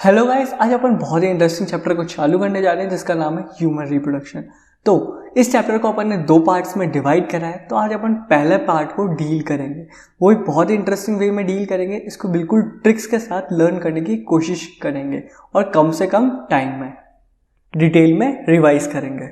Hello guys, आज अपन बहुत ही interesting chapter को चालू करने जा रहे हैं जिसका नाम है ह्यूमन रिप्रोडक्शन। तो इस चैप्टर को अपन ने दो पार्ट्स में डिवाइड करा है। तो आज अपन पहले पार्ट को डील करेंगे, वो भी बहुत ही इंटरेस्टिंग वे में डील करेंगे। इसको बिल्कुल ट्रिक्स के साथ लर्न करने की कोशिश करेंगे और कम से कम टाइम में डिटेल में रिवाइज करेंगे।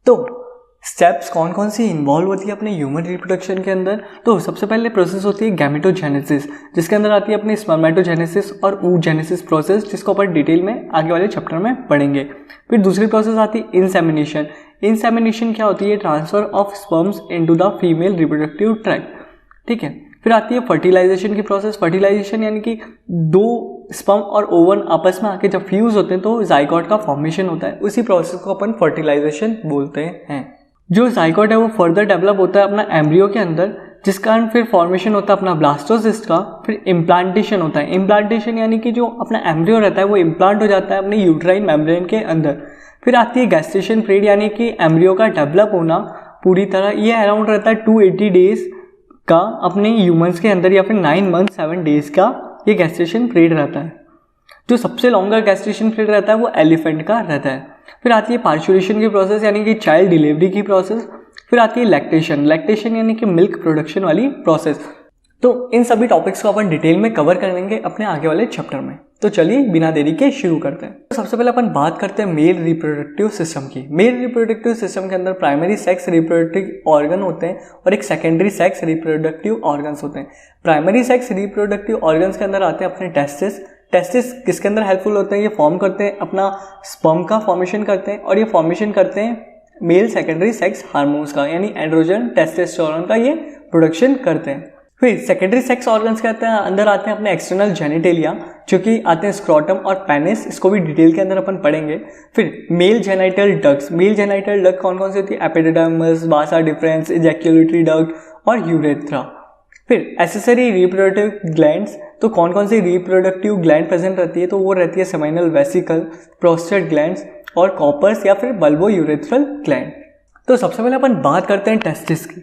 तो स्टेप्स कौन कौन सी इन्वॉल्व होती है अपने ह्यूमन रिप्रोडक्शन के अंदर। तो सबसे पहले प्रोसेस होती है गैमेटोजेनेसिस, जिसके अंदर आती है अपनी स्पर्मेटोजेनेसिस और oogenesis प्रोसेस, जिसको अपन डिटेल में आगे वाले चैप्टर में पढ़ेंगे। फिर दूसरी प्रोसेस आती है इंसेमिनेशन। इंसेमिनेशन क्या होती है? Transfer of sperms into the female reproductive tract, ठीक है। फिर आती है फर्टिलाइजेशन की प्रोसेस। फर्टिलाइजेशन यानी कि दो स्पर्म और ओवन आपस में आके जब फ्यूज होते हैं तो जाइगोट का फॉर्मेशन होता है। उसी प्रोसेस को अपन फर्टिलाइजेशन बोलते हैं। जो जाइगोट है वो फर्दर डेवलप होता है अपना एम्ब्रियो के अंदर, जिस कारण फिर फॉर्मेशन होता है अपना ब्लास्टोसिस्ट का। फिर इम्प्लांटेशन होता है। इम्प्लांटेशन यानी कि जो अपना एम्ब्रियो रहता है वो इम्प्लांट हो जाता है अपने यूट्राइन मेम्ब्रेन के अंदर। फिर आती है गैस्टेशन पीरियड, यानी कि एम्ब्रियो का डेवलप होना पूरी तरह। ये अराउंड रहता है 280 डेज का अपने ह्यूमंस के अंदर, या फिर 9 मंथ 7 डेज का ये गैस्टेशन पीरियड रहता है। जो सबसे लॉन्गर गैस्टेशन पीरियड रहता है वो एलिफेंट का रहता है। फिर आती है पार्चुरेशन की प्रोसेस, यानी कि चाइल्ड डिलीवरी की प्रोसेस। फिर आती है लैक्टेशन। लैक्टेशन यानी कि मिल्क प्रोडक्शन वाली प्रोसेस। तो इन सभी टॉपिक्स को अपन डिटेल में कवर कर लेंगे अपने आगे वाले चैप्टर में। तो चलिए बिना देरी के शुरू करते हैं। तो सबसे पहले अपन बात करते हैं मेल रिप्रोडक्टिव सिस्टम की। मेल रिप्रोडक्टिव सिस्टम के अंदर प्राइमरी सेक्स रिप्रोडक्टिव ऑर्गन होते हैं और एक सेकेंडरी सेक्स रिप्रोडक्टिव ऑर्गन्स होते हैं। प्राइमरी सेक्स रिप्रोडक्टिव ऑर्गन्स के अंदर आते हैं अपने टेस्टिस। टेस्टिस किसके अंदर हेल्पफुल होते हैं? ये फॉर्म करते हैं अपना स्पर्म का फॉर्मेशन करते हैं, और ये फॉर्मेशन करते हैं मेल सेकेंडरी सेक्स हार्मोन्स का, यानी एंड्रोजन टेस्टोस्टेरोन का ये प्रोडक्शन करते हैं। फिर सेकेंडरी सेक्स ऑर्गन्स कहते हैं अंदर आते हैं अपने एक्सटर्नल जेनिटेलिया, जो कि आते हैं स्क्रोटम और पेनिस। इसको भी डिटेल के अंदर अपन पढ़ेंगे। फिर mail genital ducts. Mail genital duct कौन कौन सी होती है? एपिडिडर्मिस, वासा डिफरेंस, इजैक्यूलेटरी डक्ट और यूरेथ्रा। फिर एसेसरी रिप्रोडक्टिव ग्लैंड्स। तो कौन कौन सी रिप्रोडक्टिव ग्लैंड प्रेजेंट रहती है? तो वो रहती है सेमिनल वेसिकल, प्रोस्टेट ग्लैंड्स और कॉपर्स या फिर बल्बो यूरेथ्रल ग्लैंड। तो सबसे पहले अपन बात करते हैं टेस्टिस की।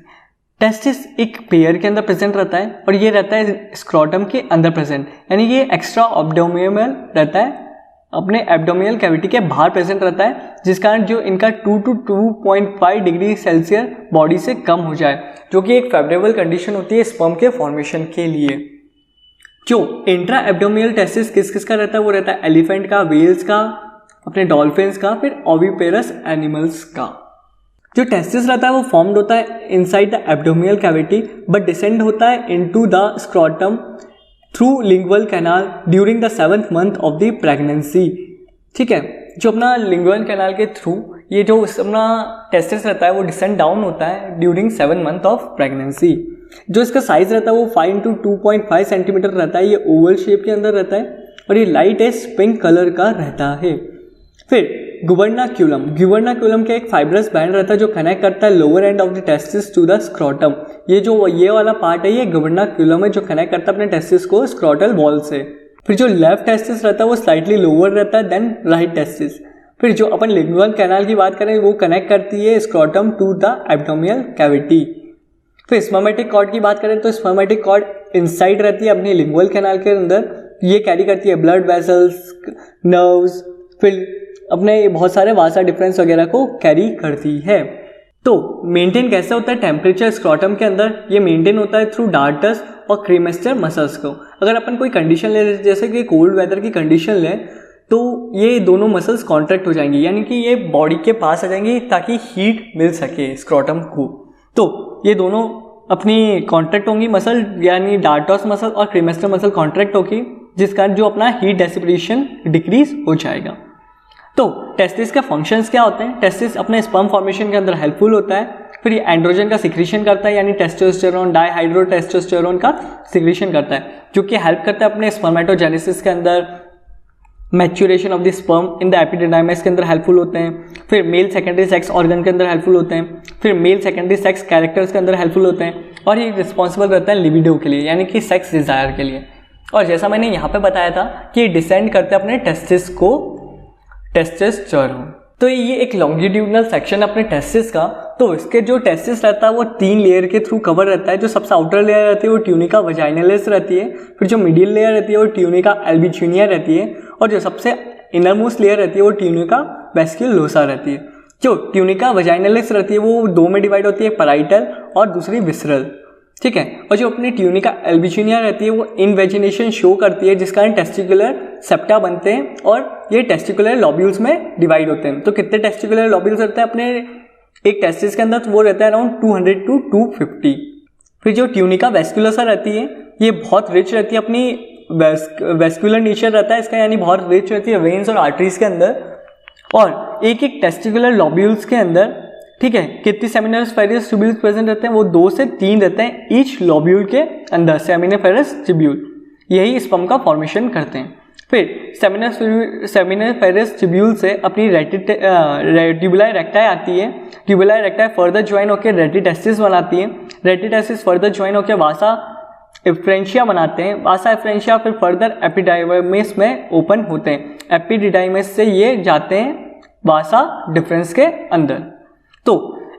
टेस्टिस एक पेयर के अंदर प्रेजेंट रहता है और ये रहता है स्क्रोटम के अंदर प्रेजेंट, यानी ये एक्स्ट्रा एब्डोमिनल रहता है, अपने एब्डोमिनल कैविटी के बाहर प्रेजेंट रहता है, जिस कारण जो इनका 2 to 2.5 डिग्री सेल्सियस बॉडी से कम हो जाए, जो कि एक फेवरेबल कंडीशन होती है स्पर्म के फॉर्मेशन के लिए। जो इंट्रा एब्डोमिनल टेस्टिस किस किस का रहता है? वो रहता है एलिफेंट का, वेल्स का, अपने डॉल्फिन्स का, फिर ओविपेरस एनिमल्स का। जो टेस्टिस रहता है वो फॉर्म्ड होता है inside the abdominal cavity, but descend होता है into the scrotum through lingual canal during the 7th month of the pregnancy, ठीक है। जो अपना लिंगुअल कैनाल के थ्रू ये जो अपना टेस्टिस रहता है वो डिसेंड डाउन होता है ड्यूरिंग 7 मंथ ऑफ प्रेगनेंसी। जो इसका साइज रहता है वो 5 to 2.5 सेंटीमीटर रहता है। ये ओवल शेप के अंदर रहता है और ये लाइट एस पिंक कलर का रहता है। फिर गुबर्नाक्यूलम। गुबर्नाक्यूलम के एक फाइब्रस बैंड रहता है जो कनेक्ट करता है lower end of the testis to the scrotum. ये वाला पार्ट है, ये गुबर्नाक्यूलम है जो कनेक्ट करता है अपने टेस्टिस को स्क्रोटल वॉल से। फिर जो लेफ्ट टेस्टिस रहता है वो स्लाइटली लोअर रहता है देन राइट टेस्टिस। फिर जो अपन लिंगुअल कैनाल की बात करें वो कनेक्ट करती है scrotum to the abdominal cavity. फिर स्पर्मेटिक कॉर्ड की बात करें तो स्पर्मेटिक कॉर्ड इनसाइड रहती है अपने लिंगुअल कैनाल के अंदर। ये कैरी करती है ब्लड वेसल्स, नर्व्स, फिर अपने बहुत सारे वासा डिफरेंस वगैरह को कैरी करती है। तो मेंटेन कैसे होता है टेम्परेचर स्क्रोटम के अंदर? ये मेंटेन होता है थ्रू डार्टस और क्रीमेस्टर मसल्स को। अगर अपन कोई कंडीशन ले, जैसे कि कोल्ड वेदर की कंडीशन लें, तो ये दोनों मसल्स कॉन्ट्रैक्ट हो जाएंगी, यानी कि ये बॉडी के पास आ जाएंगी ताकि हीट मिल सके स्क्रोटम को। तो ये दोनों अपनी कॉन्ट्रैक्ट होंगी मसल, यानी डार्टस मसल और क्रीमेस्टर मसल कॉन्ट्रैक्ट होगी, जिस कारण जो अपना हीट डेसिपिरेशन डिक्रीज हो जाएगा। तो टेस्टिस के फंक्शंस क्या होते हैं? टेस्टिस अपने स्पर्म फॉर्मेशन के अंदर हेल्पफुल होता है। फिर ये एंड्रोजन का सिक्रीशन करता है, यानी टेस्टोस्टेरोन, डाइहाइड्रोटेस्टोस्टेरोन का सिक्रीशन करता है, जो कि हेल्प करता है अपने स्पर्मेटोजेनेसिस के अंदर, maturation of the sperm in the epididymis के अंदर हेल्पफुल होते हैं। फिर मेल सेकेंडरी सेक्स ऑर्गन के अंदर हेल्पफुल होते हैं। फिर मेल सेकेंडरी सेक्स कैरेक्टर्स के अंदर हेल्पफुल होते हैं। और ये रिस्पॉन्सिबल रहता है लिबिडो के लिए, यानी कि सेक्स डिजायर के लिए। और जैसा मैंने यहाँ पे बताया था कि ये डिसेंड करते हैं अपने टेस्टिस को, टेस्टोस्टेरोन। तो ये एक लॉन्गिट्यूडनल सेक्शन अपने टेस्टिस का। तो इसके जो टेस्टिस रहता है वो 3 लेयर के थ्रू कवर रहता है। जो सबसे आउटर लेयर रहती है वो ट्यूनिका वजाइनलिस रहती है। फिर जो मिडिल लेयर रहती है वो ट्यूनिका एल्बिक्यूनिया रहती है। और जो सबसे इनर मोस्ट लेयर रहती है वो ट्यूनिका वेस्क्युलोसा रहती है। जो ट्यूनिका वजाइनलिस रहती है वो दो में डिवाइड होती है, पैराइटल और दूसरी विसरल, ठीक है। और जो अपनी ट्यूनिका एल्बिजिनिया रहती है वो इनवेजिनेशन शो करती है, जिस कारण टेस्टिकुलर सेप्टा बनते हैं और ये टेस्टिकुलर लॉब्यूल्स में डिवाइड होते हैं। तो कितने टेस्टिकुलर लॉब्यूल्स रहते हैं अपने एक टेस्टिस के अंदर? तो वो रहता है अराउंड 200 to 250। फिर जो ट्यूनिका वेस्क्युलोसा रहती है ये बहुत रिच रहती है, अपनी वेस्क्युलर नेचर रहता है इसका, यानी बहुत रिच रहती है वेन्स और आर्टरीज के अंदर। और एक एक टेस्टिकुलर लॉब्यूल्स के अंदर, ठीक है, कितनी सेमिनिफेरस ट्यूब्यूल्स प्रेजेंट रहते हैं? वो 2 से 3 रहते हैं ईच लॉब्यूल के अंदर, सेमिनिफेरस ट्यूब्यूल, यही स्पर्म का फॉर्मेशन करते हैं। फिर सेमिनिफेरस ट्यूब्यूल से अपनी ट्यूबुलाई रेक्टाई आती है, ट्यूबुलाई रेक्टाई फर्दर ज्वाइन होकर रेटिटेस्टिस बनाती है, रेटिटेस्टिस फर्दर ज्वाइन होकर वासा एफ्रेंशिया बनाते हैं, वासा एफ्रेंशिया फिर फर्दर एपिडाइडर्मिस में ओपन होते हैं, एपिडाइडर्मिस से ये जाते हैं वासा डिफरेंस के अंदर। तो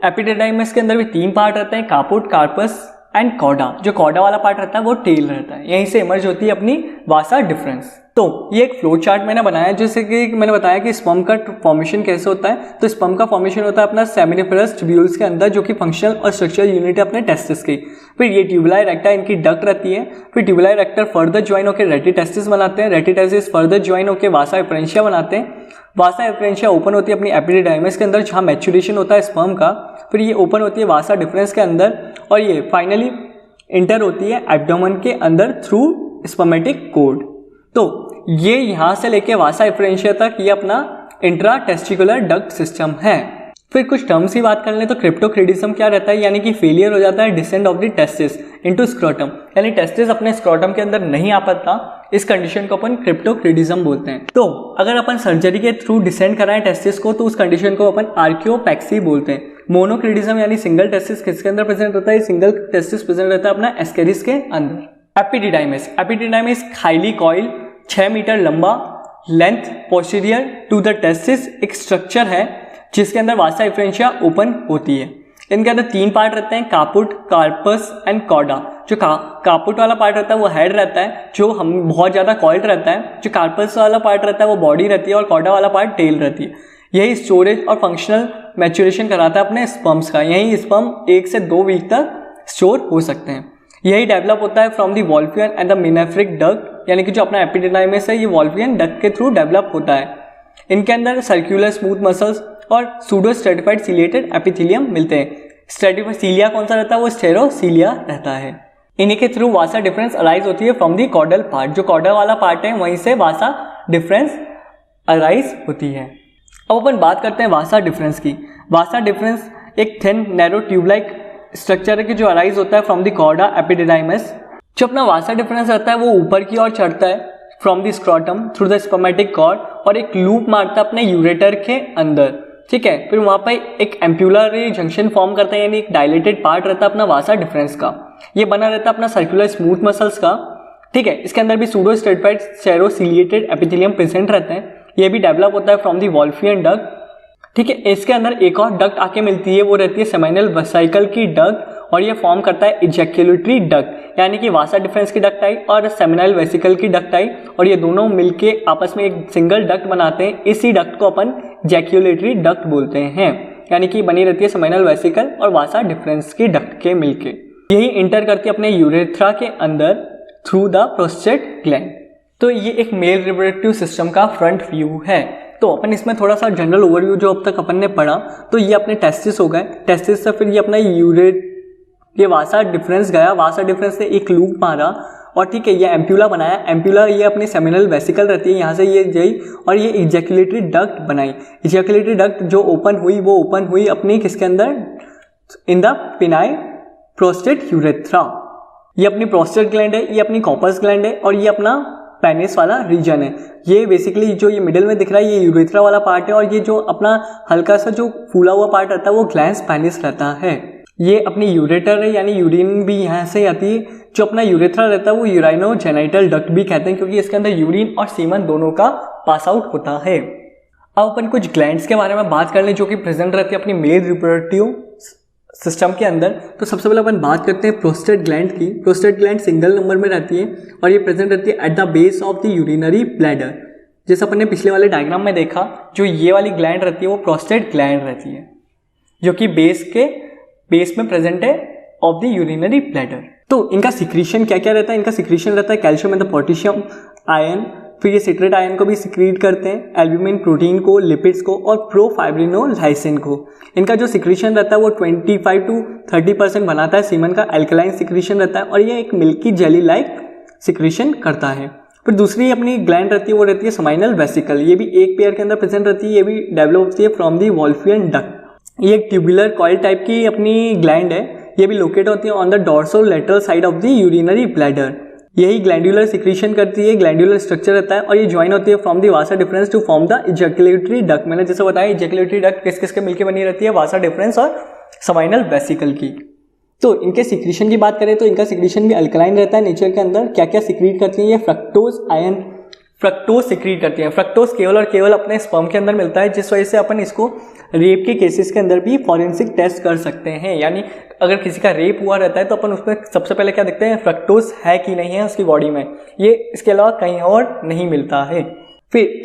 एपिडाइडर्मिस के अंदर भी 3 पार्ट रहते हैं, कापुट, कार्पस एंड कॉडा। जो कॉडा वाला पार्ट रहता है वो टेल रहता है, यहीं से इमर्ज होती है अपनी वासा डिफरेंस। तो ये एक फ्लो चार्ट मैंने बनाया, जैसे कि मैंने बताया कि स्पर्म का फॉर्मेशन कैसे होता है। तो स्पर्म का फॉर्मेशन होता है अपना सेमिनिफेरस ट्यूब्यूल्स के अंदर, जो कि फंक्शनल और स्ट्रक्चरल यूनिट है अपने टेस्टिस की। फिर ये ट्यूबुलाई रेक्टा इनकी डक्ट रहती है, फिर ट्यूबुलाई रेक्टर फर्दर ज्वाइन होकर रेटिटेस्टिस बनाते हैं, रेटिटेस्टिस फर्दर ज्वाइन होकर वासा एफ्रेंशिया बनाते हैं, वासा एफ्रेंशिया ओपन होती है अपनी एपिडाइडर्मिस के अंदर जहाँ मैच्योरेशन होता है स्पर्म का, फिर ये ओपन होती है वासा डिफरेंस के अंदर और ये फाइनली इंटर होती है एब्डोमेन के अंदर थ्रू स्पर्मेटिक कोड। तो ये यहाँ से लेके वासा एफ्रेंशिया तक ये अपना इंट्रा टेस्टिकुलर डक्ट सिस्टम है। फिर कुछ टर्म्स की बात कर लें तो क्रिप्टोक्रिडिज्म क्या रहता है, यानी कि फेलियर हो जाता है descend of the testis into scrotum, यानी टेस्टिस अपने स्क्रोटम के अंदर नहीं आ पाता, इस कंडीशन को अपन क्रिप्टोक्रिडिज्म बोलते हैं। तो अगर अपन सर्जरी के थ्रू डिसेंड कराएं टेस्टिस को तो उस कंडीशन को अपन आर्कियोपैक्सी बोलते हैं। मोनोक्रिडिज्म यानी सिंगल टेस्टिस किसके अंदर प्रेजेंट रहता है? सिंगल टेस्टिस प्रेजेंट रहता है अपना एस्केरिस के अंदर। Epididymis, epididymis highly coil 6 metre लंबा, length posterior to the testis एक स्ट्रक्चर है जिसके अंदर वासा एफ्रेंशिया ओपन होती है। इनके अंदर 3 पार्ट रहते हैं, कापुट, कार्पस एंड कॉडा। जो कापुट वाला पार्ट रहता है वो हेड रहता है जो हम बहुत ज़्यादा कॉइल्ड रहता है, जो कार्पस वाला पार्ट रहता है वो बॉडी रहती है और कॉडा वाला पार्ट टेल रहती है। यही स्टोरेज और फंक्शनल मैच्योरेशन कराता है अपने स्पर्म्स का, यही स्पर्म 1 से 2 वीक तक स्टोर हो सकते हैं। यही डेवलप होता है from the Wolffian and the mesonephric duct, यानी कि जो अपना एपिडिडाइमिस है ये वॉल्फियन डक्ट के थ्रू डेवलप होता है। इनके अंदर सर्कुलर स्मूथ मसल्स और सूडो स्ट्रेटिफाइड सिलिएटेड एपिथेलियम मिलते हैं। स्ट्रेटिफाइड सीलिया कौन सा रहता है? वो स्टेरोसीलिया रहता है। इन्हीं के थ्रू वासा डिफरेंस अराइज होती है फ्रॉम दी कॉडल पार्ट, जो कॉडल वाला पार्ट है वहीं से वासा डिफरेंस अराइज होती है। अब अपन बात करते हैं वासा डिफरेंस की। वासा डिफरेंस एक thin narrow tube like structure है कि जो अराइज होता है फ्रॉम दी कॉडा एपिडिडाइमिस। जो अपना वासा डिफरेंस रहता है वो ऊपर की ओर चढ़ता है from the scrotum through the spermatic cord और एक लूप मारता है अपने यूरेटर के अंदर, ठीक है। फिर वहाँ पर एक एम्प्यूलर जंक्शन फॉर्म करता है, यानी एक डायलेटेड पार्ट रहता है अपना वासा डिफरेंस का। ये बना रहता है अपना सर्कुलर स्मूथ मसल्स का, ठीक है। इसके अंदर भी सूडो स्ट्रेटिफाइड सेरोसिलिएटेड एपिथेलियम प्रेजेंट रहते हैं। ये भी डेवलप होता है फ्रॉम दी वॉल्फियन डक्ट, ठीक है। इसके अंदर एक और डक्ट आके मिलती है, वो रहती है सेमिनल वेसिकल की डक्ट और ये फॉर्म करता है इजैक्युलेटरी डक्ट, यानी कि वासा डिफरेंस की डक्ट आई और सेमिनल वेसिकल की डक्ट आई और ये दोनों मिलके आपस में एक सिंगल डक्ट बनाते हैं। इसी डक्ट को अपन इजैक्युलेटरी डक्ट बोलते हैं, यानी कि बनी रहती है सेमिनल वेसिकल और वासा डिफरेंस की डक्ट के मिलके। यही इंटर करती है अपने यूरेथ्रा के अंदर थ्रू द प्रोस्टेट ग्लैंड। तो ये एक मेल रिप्रोडक्टिव सिस्टम का फ्रंट व्यू है। तो अपन इसमें थोड़ा सा जनरल ओवरव्यू जो अब तक अपन ने पढ़ा, तो ये अपने टेस्टिस हो गए, टेस्टिस से फिर ये अपना ये वासा डिफरेंस गया, वासा डिफरेंस से एक लूप मारा और ठीक है ये एम्प्यूला बनाया। एम्प्यूला ये अपनी सेमिनल वेसिकल रहती है, यहाँ से ये गई और ये इजैक्युलेटरी डक्ट बनाई। इजैक्युलेटरी डक्ट जो ओपन हुई वो ओपन हुई अपनी किसके अंदर? In the penile prostate urethra. ये अपनी प्रोस्टेट ग्लैंड है, ये अपनी कॉर्पस ग्लैंड है और ये अपना पेनिस वाला रीजन है। ये बेसिकली जो ये मिडिल में दिख रहा है ये यूरेथ्रा वाला पार्ट है और ये जो अपना हल्का सा जो फूला हुआ पार्ट रहता है वो ग्लैंस पेनिस रहता है। ये अपनी यूरेटर है, यानी यूरिन भी यहाँ से आती है। जो अपना यूरेथ्रा रहता है वो यूराइनो जेनाइटल डक्ट भी कहते हैं, क्योंकि इसके अंदर यूरिन और सीमन दोनों का पास आउट होता है। अब अपन कुछ ग्लैंड्स के बारे में बात कर लें जो कि प्रेजेंट रहती है अपनी मेल रिप्रोडक्टिव सिस्टम के अंदर। तो सबसे पहले अपन बात करते हैं प्रोस्टेट ग्लैंड की। प्रोस्टेट ग्लैंड सिंगल नंबर में रहती है और ये प्रेजेंट रहती है at the base of the urinary bladder, जैसे अपन ने पिछले वाले डायग्राम में देखा, जो ये वाली ग्लैंड रहती है वो प्रोस्टेट ग्लैंड रहती है, जो कि बेस में प्रेजेंट है ऑफ द यूरिनरी ब्लैडर। तो इनका सिक्रीशन क्या क्या रहता है? इनका सिक्रीशन रहता है कैल्शियम एंड पोटेशियम आयन, फिर ये सिट्रेट आयन को भी सिक्रीट करते हैं, एल्ब्यूमिन प्रोटीन को, लिपिड्स को और प्रोफाइब्रिनोलाइसिन को। इनका जो सिक्रीशन रहता है वो 25 to 30% बनाता है सीमन का। एल्कलाइन सिक्रीशन रहता है और ये एक मिल्की जेली लाइक सिक्रीशन करता है। फिर दूसरी अपनी ग्लैंड रहती है वो रहती है सेमाइनल वेसिकल। ये भी एक पेयर के अंदर प्रेजेंट रहती है। ये भी डेवलप होती है फ्रॉम दी वॉल्फियन डक्ट। ये एक ट्यूबुलर कॉइल टाइप की अपनी ग्लैंड है। ये भी लोकेट होती है on the dorsolateral side of the urinary bladder. यही ग्लैंडुलर सिक्रीशन करती है, ग्लैंडुलर स्ट्रक्चर रहता है और ये ज्वाइन होती है from the vasa deferens to form the ejaculatory duct. मैंने जैसे बताया इजैकुलेटरी डक्ट किस किस के मिलकर बनी रहती है? वासा डिफरेंस और सेमाइनल वेसिकल की। तो इनके सिक्रीशन की बात करें तो इनका सिक्रीशन भी अल्कलाइन रहता है नेचर के अंदर। क्या क्या सिक्रीट करती है? ये फ्रक्टोज सिक्रीट करती है। फ्रक्टोज केवल और केवल अपने स्पर्म के अंदर मिलता है, जिस वजह से अपन इसको रेप के केसेस के अंदर भी फॉरेंसिक टेस्ट कर सकते हैं। यानी अगर किसी का रेप हुआ रहता है तो अपन उसमें सबसे पहले क्या देखते हैं? फ्रक्टोज है कि नहीं है उसकी बॉडी में। ये इसके अलावा कहीं और नहीं मिलता है। फिर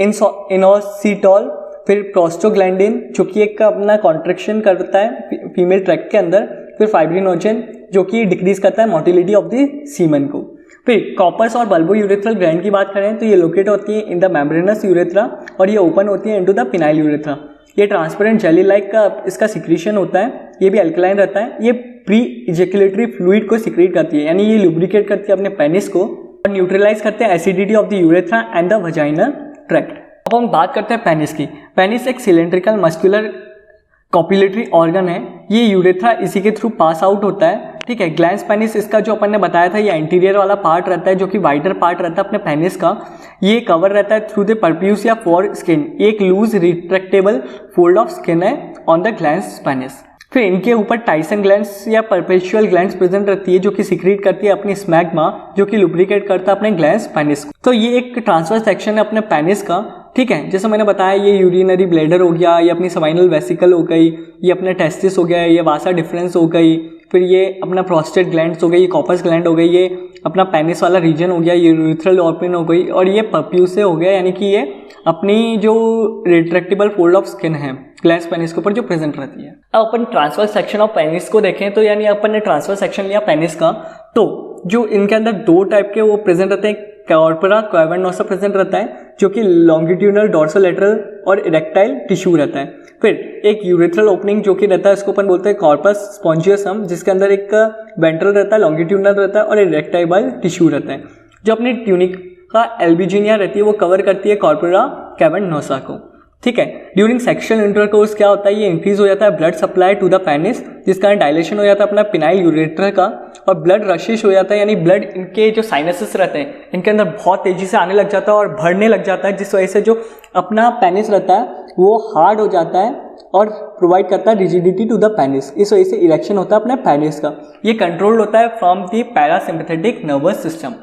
इनोसिटॉल, फिर प्रोस्टोग्लैंडिन जो कि एक अपना कॉन्ट्रैक्शन करता है फीमेल ट्रैक्ट के अंदर। फिर फाइब्रिनोजन जो कि डिक्रीज करता है मोटिलिटी ऑफ द सीमन को। फिर कॉपर्स और बल्बो यूरेथ्रल ग्लैंड की बात करें तो ये लोकेट होती है इन द मेम्ब्रेनस यूरेथ्रा और ये ओपन होती है इनटू द पिनाइल यूरेथ्रा। ये ट्रांसपेरेंट जेली लाइक का इसका सिक्रीशन होता है। ये भी अल्कलाइन रहता है। ये प्री इजैकुलेटरी फ्लूइड को सिक्रीट करती है, यानी ये लुब्रिकेट करती है अपने पेनिस को और न्यूट्रलाइज करते हैं acidity of the urethra and the vaginal tract. अब हम बात करते हैं पेनिस की। पेनिस एक सिलेंड्रिकल मस्कुलर कॉपुलेटरी ऑर्गन है। ये यूरेथ्रा इसी के थ्रू पास आउट होता है, ठीक है। ग्लैंस पेनिस इसका जो अपन ने बताया था, ये एंटीरियर वाला पार्ट रहता है जो कि वाइडर पार्ट रहता है अपने पेनिस का। ये कवर रहता है थ्रू द परप्यूस या फोर स्किन। एक loose retractable fold of skin है ऑन द ग्लैंस पेनिस। फिर इनके ऊपर टाइसन ग्लैंड्स या परपेचुअल ग्लैंड्स प्रेजेंट रहती है जो कि सिक्रीट करती है अपनी स्मैग्मा, जो कि लुब्रिकेट करता है अपने ग्लैंस पेनिस को। तो ये एक ट्रांसवर्स सेक्शन है अपने पेनिस का, ठीक है। जैसे मैंने बताया ये यूरिनरी ब्लैडर हो गया, ये अपनी सेमाइनल वेसिकल हो गई, ये अपने टेस्टिस हो गया, ये वासा डिफरेंस हो गई, फिर ये अपना प्रोस्टेट ग्लैंड्स हो गई, ये कॉपस ग्लैंड हो गई, ये अपना पेनिस वाला रीजन हो गया, ये यूरेथ्रल ऑर्पिन हो गई और ये पप्यूसे हो गया, यानी कि ये अपनी जो रिट्रैक्टेबल फोल्ड ऑफ स्किन है ग्लैंस पेनिस के ऊपर जो प्रेजेंट रहती है। अब अपन ट्रांसवर्स सेक्शन ऑफ पेनिस को देखें तो यानी अपन ने ट्रांसवर्स सेक्शन लिया पेनिस का, तो जो इनके अंदर दो टाइप के वो प्रेजेंट रहते हैं। कॉर्पोरा कैवर्नोसा प्रेजेंट रहता है जो कि लॉन्गिट्यूडनल डोर्सोलैटरल और इरेक्टाइल टिश्यू रहता है। फिर एक यूरेथ्रल ओपनिंग जो कि रहता है, इसको अपन बोलते हैं कॉर्पस स्पॉन्जियसम, जिसके अंदर एक वेंट्रल रहता है, लॉन्गिट्यूडनल रहता है और इरेक्टाइल टिश्यू रहता है। जो अपनी ट्यूनिका एल्बिजिनिया रहती है वो कवर करती है कॉर्पोरा कैवर्नोसा को, ठीक है। ड्यूरिंग सेक्शुअल इंटरकोर्स क्या होता है, ये इंक्रीज हो जाता है blood supply to the penis, जिस कारण डायलेशन हो जाता है अपना पिनाइल यूरेथ्रा का और ब्लड रशिश हो जाता है, यानी ब्लड इनके जो साइनसेस रहते हैं इनके अंदर बहुत तेजी से आने लग जाता है और भरने लग जाता है, जिस वजह से जो अपना पेनिस रहता है वो हार्ड हो जाता है और प्रोवाइड करता है रिजिडिटी टू द पेनिस। इस वजह से इरेक्शन होता है अपने पेनिस का। ये कंट्रोल्ड होता है from the parasympathetic nervous system,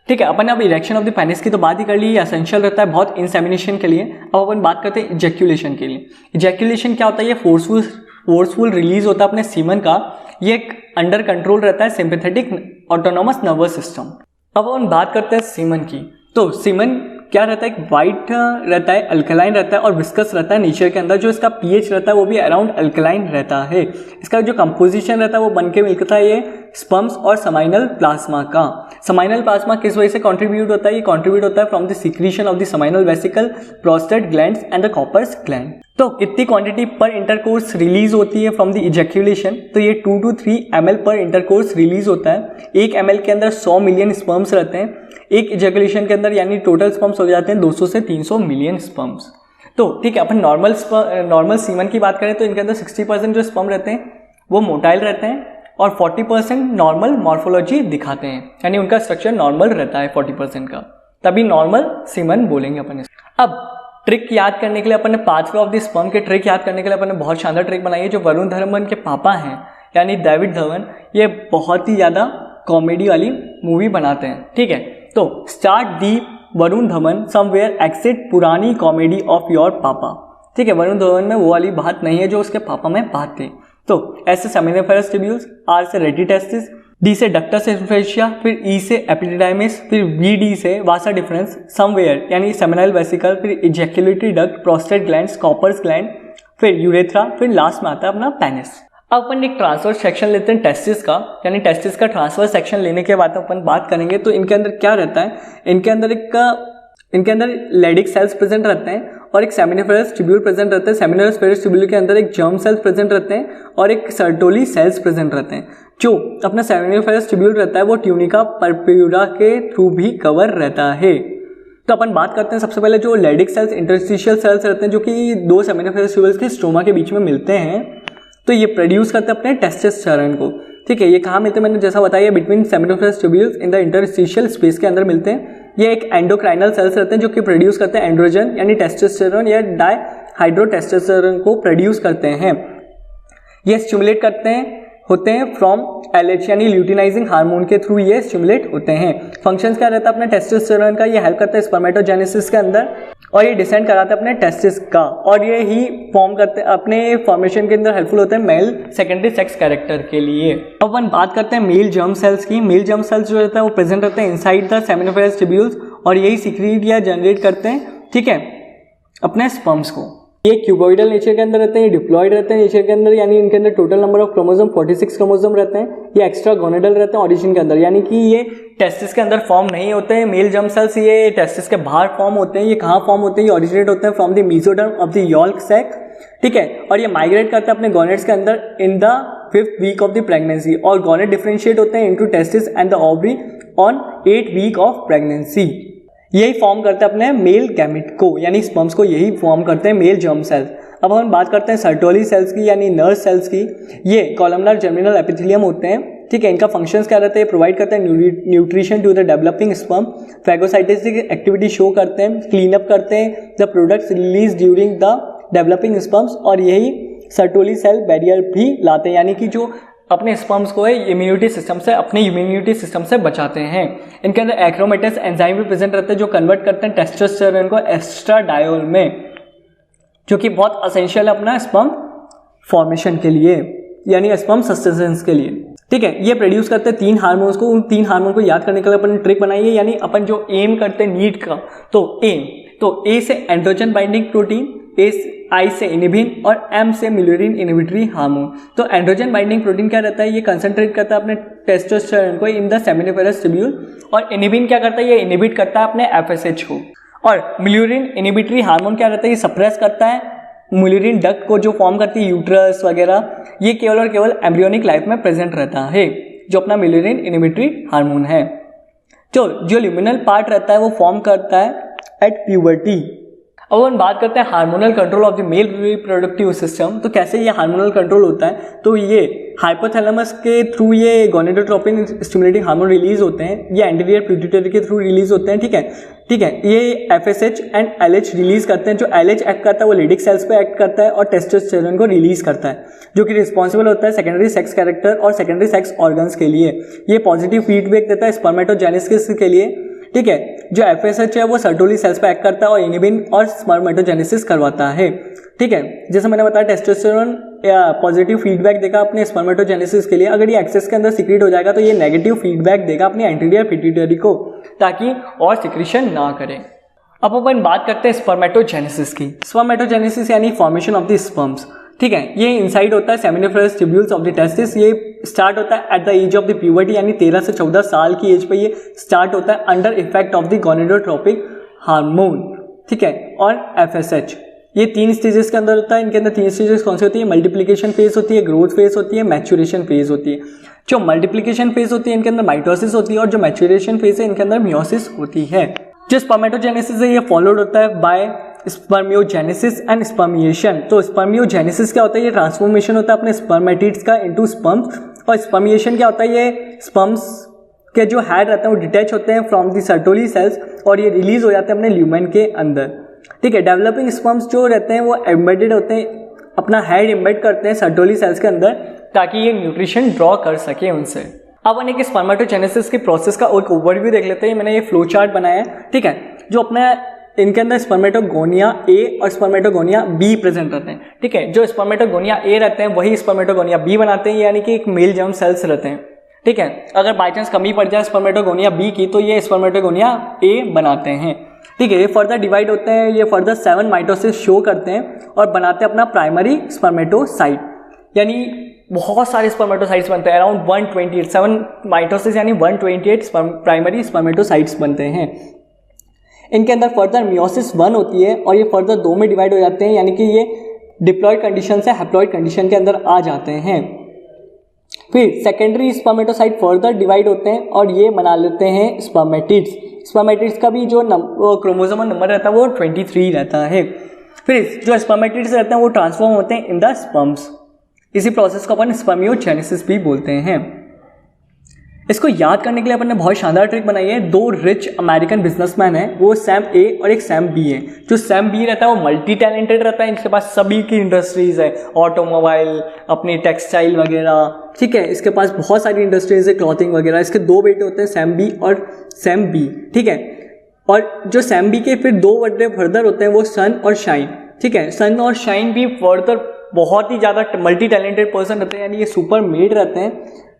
ठीक है। अपन अब इरेक्शन ऑफ द पेनिस की तो बात ही कर ली, ये एसेंशियल रहता है बहुत इंसेमिनेशन के लिए। अब अपन बात करते हैं इजैक्यूलेशन के लिए। इजैक्यूलेशन क्या होता है? ये फोर्सफुल रिलीज होता है अपने सीमन का। ये एक अंडर कंट्रोल रहता है सिंपैथेटिक ऑटोनोमस नर्वस सिस्टम। अब अपन बात करते हैं सीमन की। तो सीमन क्या रहता है? वाइट रहता है, अल्कलाइन रहता है और विस्कस रहता है नेचर के अंदर। जो इसका पीएच रहता है वो भी अराउंड अल्कलाइन रहता है। इसका जो कंपोजिशन रहता है वो बनके मिलता है ये स्पर्म्स और सेमाइनल प्लाज्मा का। सेमाइनल प्लाज्मा किस वजह से कंट्रीब्यूट होता है? ये कंट्रीब्यूट होता है from the secretion of the seminal vesicle, prostate glands and the Cowper's gland. तो कितनी क्वांटिटी पर इंटरकोर्स रिलीज होती है फ्रॉम द इजैक्यूलेशन? तो ये 2 to 3 ml पर इंटरकोर्स रिलीज होता है। 1 ml के अंदर 100 मिलियन स्पर्म्स रहते हैं। एक इजैक्यूलेशन के अंदर यानी टोटल स्पर्म्स हो जाते हैं 200 से 300 मिलियन स्पर्म्स। तो ठीक है, अपन नॉर्मल सीमन की बात करें तो इनके अंदर 60% जो स्पर्म रहते हैं वो मोटाइल रहते हैं और 40% नॉर्मल मॉर्फोलॉजी दिखाते हैं, यानी उनका स्ट्रक्चर नॉर्मल रहता है 40% का, तभी नॉर्मल सीमन बोलेंगे अपन इसको। अब ट्रिक याद करने के लिए अपन ने पाथवे ऑफ द स्पर्म के ट्रिक याद करने के लिए अपन ने बहुत शानदार ट्रिक बनाई है। जो वरुण धवन के पापा हैं यानी डेविड धवन, ये बहुत ही ज़्यादा कॉमेडी वाली मूवी बनाते हैं, ठीक है। तो start the Varun Dhawan somewhere exit पुरानी कॉमेडी ऑफ योर पापा, ठीक है। वरुण धवन में वो वाली बात नहीं है जो उसके पापा में बात थी। तो ऐसे सेमिनिफेरस ट्यूब्यूल्स, आर से रेटिटेस्टिस, डी से डक्टस इन्फेसिया, फिर ई से एपिडिडाइमिस, फिर वी डी से वासा डिफरेंस समवेयर यानी सेमिनल वेसिकल, फिर ejaculatory duct, prostate gland, Cowper's gland, फिर यूरेथ्रा, फिर लास्ट में आता है अपना पेनिस। अब अपन एक ट्रांसफर सेक्शन लेते हैं टेस्टिस का, यानी टेस्टिस का ट्रांसफर सेक्शन लेने के बाद अपन बात करेंगे तो इनके अंदर क्या रहता है। इनके अंदर लेडिक सेल्स प्रेजेंट रहते हैं और एक सेमिनिफेरस ट्यूब्यूल प्रेजेंट रहता है। सेमिनिफेरस ट्यूब्यूल के अंदर एक जर्म सेल्स प्रेजेंट रहते हैं और एक सर्टोली सेल्स प्रेजेंट रहते हैं। जो अपना सेमिनिफेरस ट्यूब्यूल रहता है वो ट्यूनिका परप्यूरा के थ्रू भी कवर रहता है। तो अपन बात करते हैं सबसे पहले जो लेडिक सेल्स इंटरस्टिशियल सेल्स रहते हैं जो कि दो सेमिनिफेरस ट्यूब्यूल्स के स्टोमा के बीच में मिलते हैं, तो ये प्रोड्यूस करते हैं अपने टेस्टोस्टेरोन को। ठीक है, ये कहाँ मिलते हैं, मैंने जैसा बताया between seminiferous tubules in the interstitial space के अंदर मिलते हैं। ये एक एंडोक्राइनल सेल्स रहते हैं जो कि प्रोड्यूस करते हैं एंड्रोजन यानी टेस्टोस्टेरोन या डाइहाइड्रोटेस्टोस्टेरोन को प्रोड्यूस करते हैं। ये स्टिमुलेट होते हैं फ्रॉम एलएच यानी ल्यूटिनाइजिंग हार्मोन के थ्रू ये स्टिमुलेट होते हैं। फंक्शंस क्या रहता है अपने टेस्टोस्टेरोन का, ये हेल्प करता है स्पर्मेटोजेनेसिस के अंदर और ये डिसेंड कराता है अपने टेस्टिस का और ये ही फॉर्म करते हैं अपने फॉर्मेशन के अंदर हेल्पफुल होते हैं मेल सेकेंडरी सेक्स कैरेक्टर के लिए। अब अपन बात करते हैं मेल जर्म सेल्स की। मेल जर्म सेल्स जो रहता है वो प्रेजेंट रहते हैं इनसाइड द सेमिनिफेरस ट्यूब्यूल्स और यही सिक्रीट या जनरेट करते हैं, ठीक है, अपने स्पर्म्स को। ये क्यूबॉइडल नेचर के अंदर रहते हैं, ये डिप्लॉइड रहते हैं नेचर के अंदर, यानी इनके अंदर total number of chromosome 46 chromosome रहते हैं। ये एक्स्ट्रा गोनेडल रहते हैं ऑरिजिन के अंदर, यानी कि ये टेस्टिस के अंदर फॉर्म नहीं होते हैं। मेल जर्म सेल्स ये टेस्टिस के बाहर फॉर्म होते हैं। ये कहाँ फॉर्म होते हैं, ये ऑरिजिनेट होते हैं from the mesoderm of the yolk sac, ठीक है, और ये माइग्रेट करते हैं अपने गोनेड्स के अंदर in the 5th week of the pregnancy और गोनेड डिफरेंशिएट होते हैं into testis and the ovary on 8th week of pregnancy. यही फॉर्म करते हैं अपने मेल गैमेट को, यानी स्पर्म्स को यही फॉर्म करते हैं मेल जर्म सेल्स। अब हम बात करते हैं सर्टोली सेल्स की यानी नर्व सेल्स की। ये कॉलमनार जर्मिनल एपिथेलियम होते हैं, ठीक है। इनका फंक्शंस क्या रहते हैं, प्रोवाइड करते हैं nutrition to the developing sperm, phagocytosis activity show करते हैं, क्लीन अप करते हैं the products release during the developing sperms और यही सर्टोली सेल बैरियर भी लाते हैं, यानी कि जो अपने स्पर्म्स को इम्यूनिटी सिस्टम से अपने इम्यूनिटी सिस्टम से बचाते हैं। इनके अंदर एक्रोमेटेस एंजाइम भी प्रेजेंट रहते हैं जो कन्वर्ट करते हैं टेस्टोस्टेरोन को एस्ट्राडायोल में, जो कि बहुत असेंशियल है अपना स्पर्म फॉर्मेशन के लिए यानी स्पर्म सस्टेनेंस के लिए, ठीक है। ये प्रोड्यूस करते हैं 3 हार्मोन्स को। उन 3 हार्मोन को याद करने के लिए अपन ट्रिक बनाई है, यानी अपन जो एम करते हैं नीट का, तो एम तो ए से एंड्रोजन बाइंडिंग प्रोटीन, आई से इनिबिन और एम से म्यूलरिन इनिबिटरी हार्मोन। तो एंड्रोजन बाइंडिंग प्रोटीन क्या रहता है, ये कंसंट्रेट करता है अपने टेस्टोस्टेरोन को इन द सेमिनिफेरस ट्यूब्यूल और इनिबिन क्या करता है, ये इनिबिट करता है अपने एफएसएच को। और म्यूलरिन इनिबिटरी हार्मोन क्या रहता है, ये सप्रेस करता है म्यूलरिन डक्ट को जो फॉर्म करती है यूट्रस वगैरह। ये केवल और केवल एम्ब्रियोनिक लाइफ में प्रेजेंट रहता है जो अपना म्यूलरिन इनिबिटरी हार्मोन है। जो ल्यूमिनल पार्ट रहता है वो फॉर्म करता है एट प्यूबर्टी। अब हम बात करते हैं hormonal control of the mail reproductive system. तो कैसे ये हार्मोनल कंट्रोल होता है, तो ये हाइपोथैलेमस के थ्रू ये गोनेडोट्रोपिन स्टिमुलेटिंग हार्मोन रिलीज होते हैं, ये एंटीरियर पिट्यूटरी के थ्रू रिलीज होते हैं, ठीक है। ये एफएसएच एंड एलएच रिलीज करते हैं। जो एलएच एक्ट करता है वो लेडिक सेल्स पे एक्ट करता है और टेस्टोस्टेरोन को रिलीज करता है, जो कि रिस्पॉन्सिबल होता है सेकेंडरी सेक्स कैरेक्टर और सेकेंडरी सेक्स ऑर्गन्स के लिए। ये पॉजिटिव फीडबैक देता है स्पर्मेटोजेनेसिस के लिए, ठीक है। जो एफएसएच है वो सर्टोली सेल्स पे एक्ट करता है और इनिबिन और स्पर्मेटोजेनेसिस करवाता है, ठीक है। जैसे मैंने बताया टेस्टोस्टेरोन पॉजिटिव फीडबैक देगा अपने स्पर्मेटोजेनेसिस के लिए। अगर ये एक्सेस के अंदर सिक्रीट हो जाएगा तो ये नेगेटिव फीडबैक देगा अपने एंटीरियर पिट्यूटरी को, ताकि और सिक्रीशन ना करे। अब अपन बात करते हैं स्पर्मेटोजेनेसिस की। स्पर्मेटोजेनेसिस यानी फॉर्मेशन ऑफ द स्पर्म्स, ठीक है। ये इनसाइड होता है seminiferous tubules of the testis. ये स्टार्ट होता है at the age of the puberty, यानी 13 से 14 साल की एज पे ये स्टार्ट होता है under effect of the gonadotropic hormone, ठीक है, और एफएसएच। ये 3 स्टेजेस के अंदर होता है। इनके अंदर 3 स्टेजेस कौन सी होती है, मल्टीप्लिकेशन फेज होती है, ग्रोथ फेज होती है, मैच्योरेशन फेज होती है। जो मल्टीप्लिकेशन फेज होती है इनके अंदर माइटोसिस होती है और जो मैच्योरेशन फेज है इनके अंदर मियोसिस होती है। जो स्पर्मेटोजेनेसिस है ये फॉलोड होता है बाय स्पर्मियोजेनेसिस एंड स्पर्मिएशन। तो स्पर्मियोजेनेसिस क्या होता है, ये ट्रांसफॉर्मेशन होता है अपने स्पर्मेटिड्स का इनटू स्पर्म्स, और स्पर्मिएशन क्या होता है, ये स्पर्म्स के जो हेड रहते हैं वो डिटैच होते हैं फ्रॉम द सर्टोली सेल्स और ये रिलीज हो जाते हैं अपने ल्यूमेन के अंदर, ठीक है। डेवलपिंग स्पर्म्स जो रहते हैं वो एम्बेडेड होते हैं, अपना हेड एम्बेड करते हैं सर्टोली सेल्स के अंदर ताकि ये न्यूट्रिशन ड्रॉ कर सके उनसे। अब अपन एक स्पर्मेटोजेनेसिस की प्रोसेस का एक ओवरव्यू देख लेते हैं। मैंने ये फ्लो चार्ट बनाया है, ठीक है। जो अपना इनके अंदर स्पर्मेटोगोनिया ए और स्पर्मेटोगोनिया बी प्रेजेंट रहते हैं, ठीक है। जो स्पर्मेटोगोनिया ए रहते हैं वही स्पर्मेटोगोनिया बी बनाते हैं, यानी कि एक मेल जर्म सेल्स रहते हैं, ठीक है। अगर बाई चांस कमी पड़ जाए स्पर्मेटोगोनिया बी की तो ये स्पर्मेटोगोनिया ए बनाते हैं, ठीक है। ये फर्दर डिवाइड होते हैं, ये फर्दर 7 माइटोसिस शो करते हैं और बनाते हैं अपना प्राइमरी स्पर्मेटोसाइट, यानी बहुत सारे स्पर्मेटोसाइट्स बनते हैं, अराउंड 128 7 माइटोसिस यानी 128 प्राइमरी स्पर्मेटोसाइट्स बनते हैं। इनके अंदर फर्दर मियोसिस 1 होती है और ये फर्दर 2 में डिवाइड हो जाते हैं, यानी कि ये डिप्लॉयड कंडीशन से हैप्लॉयड कंडीशन के अंदर आ जाते हैं। फिर सेकेंडरी स्पर्मेटोसाइट फर्दर डिवाइड होते हैं और ये बना लेते हैं स्पर्मेटिड्स। स्पर्मेटिड्स का भी जो क्रोमोसोमल नंबर रहता है वो 23 रहता है। फिर जो स्पर्मेटिड्स रहते हैं वो ट्रांसफॉर्म होते हैं इन द स्पर्म्स। इसी प्रोसेस को अपन स्पर्मियोजेनेसिस भी बोलते हैं। इसको याद करने के लिए अपन ने बहुत शानदार ट्रिक बनाई है। 2 रिच अमेरिकन बिजनेसमैन हैं, वो सैम ए और एक सैम बी है। जो सैम बी रहता है वो मल्टी टैलेंटेड रहता है, इनके पास सभी की इंडस्ट्रीज है, ऑटोमोबाइल, अपनी टेक्सटाइल वगैरह, ठीक है। इसके पास बहुत सारी इंडस्ट्रीज है, क्लॉथिंग वगैरह। इसके 2 बेटे होते हैं, सैम बी और सैम बी, ठीक है। और जो सैम बी के फिर 2 बेटे फर्दर होते हैं वो सन और शाइन, ठीक है। सन और शाइन भी फर्दर बहुत ही ज़्यादा मल्टी टैलेंटेड पर्सन रहते हैं, यानी ये सुपर मेड रहते हैं,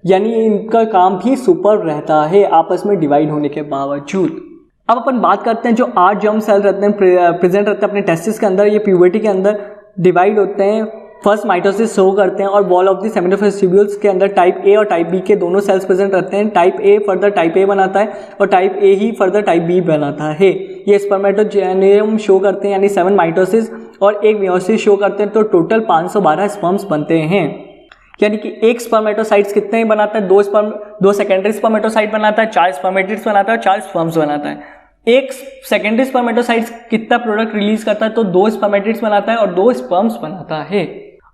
यानी इनका काम भी सुपर रहता है आपस में डिवाइड होने के बावजूद। अब अपन बात करते हैं जो 8 जर्म सेल रहते हैं प्रेजेंट रहते हैं अपने टेस्टिस के अंदर, ये प्यूबर्टी के अंदर डिवाइड होते हैं, फर्स्ट माइटोसिस शो करते हैं और वॉल ऑफ द सेमिनोफेस ट्यूब्यूल्स के अंदर टाइप ए और टाइप बी के दोनों सेल्स प्रेजेंट रहते हैं। Type A further type A बनाता है और टाइप ए ही फर्दर टाइप बी बनाता है। ये स्पर्मेटोजेनियम शो करते हैं, यानी 7 माइटोसिस और एक मियोसिस शो करते हैं, तो टोटल 512 स्पर्म्स बनते हैं। यानी कि एक स्पर्मेटोसाइट्स कितने ही बनाता है, 2 सेकेंडरी स्पर्मेटोसाइट बनाता है, 4 स्पर्मेटिड्स बनाता है और 4 स्पर्म्स बनाता है। एक सेकेंडरी स्पर्मेटोसाइट्स कितना प्रोडक्ट रिलीज करता है, तो 2 स्पर्मेटिड्स बनाता है और 2 स्पर्म्स बनाता है।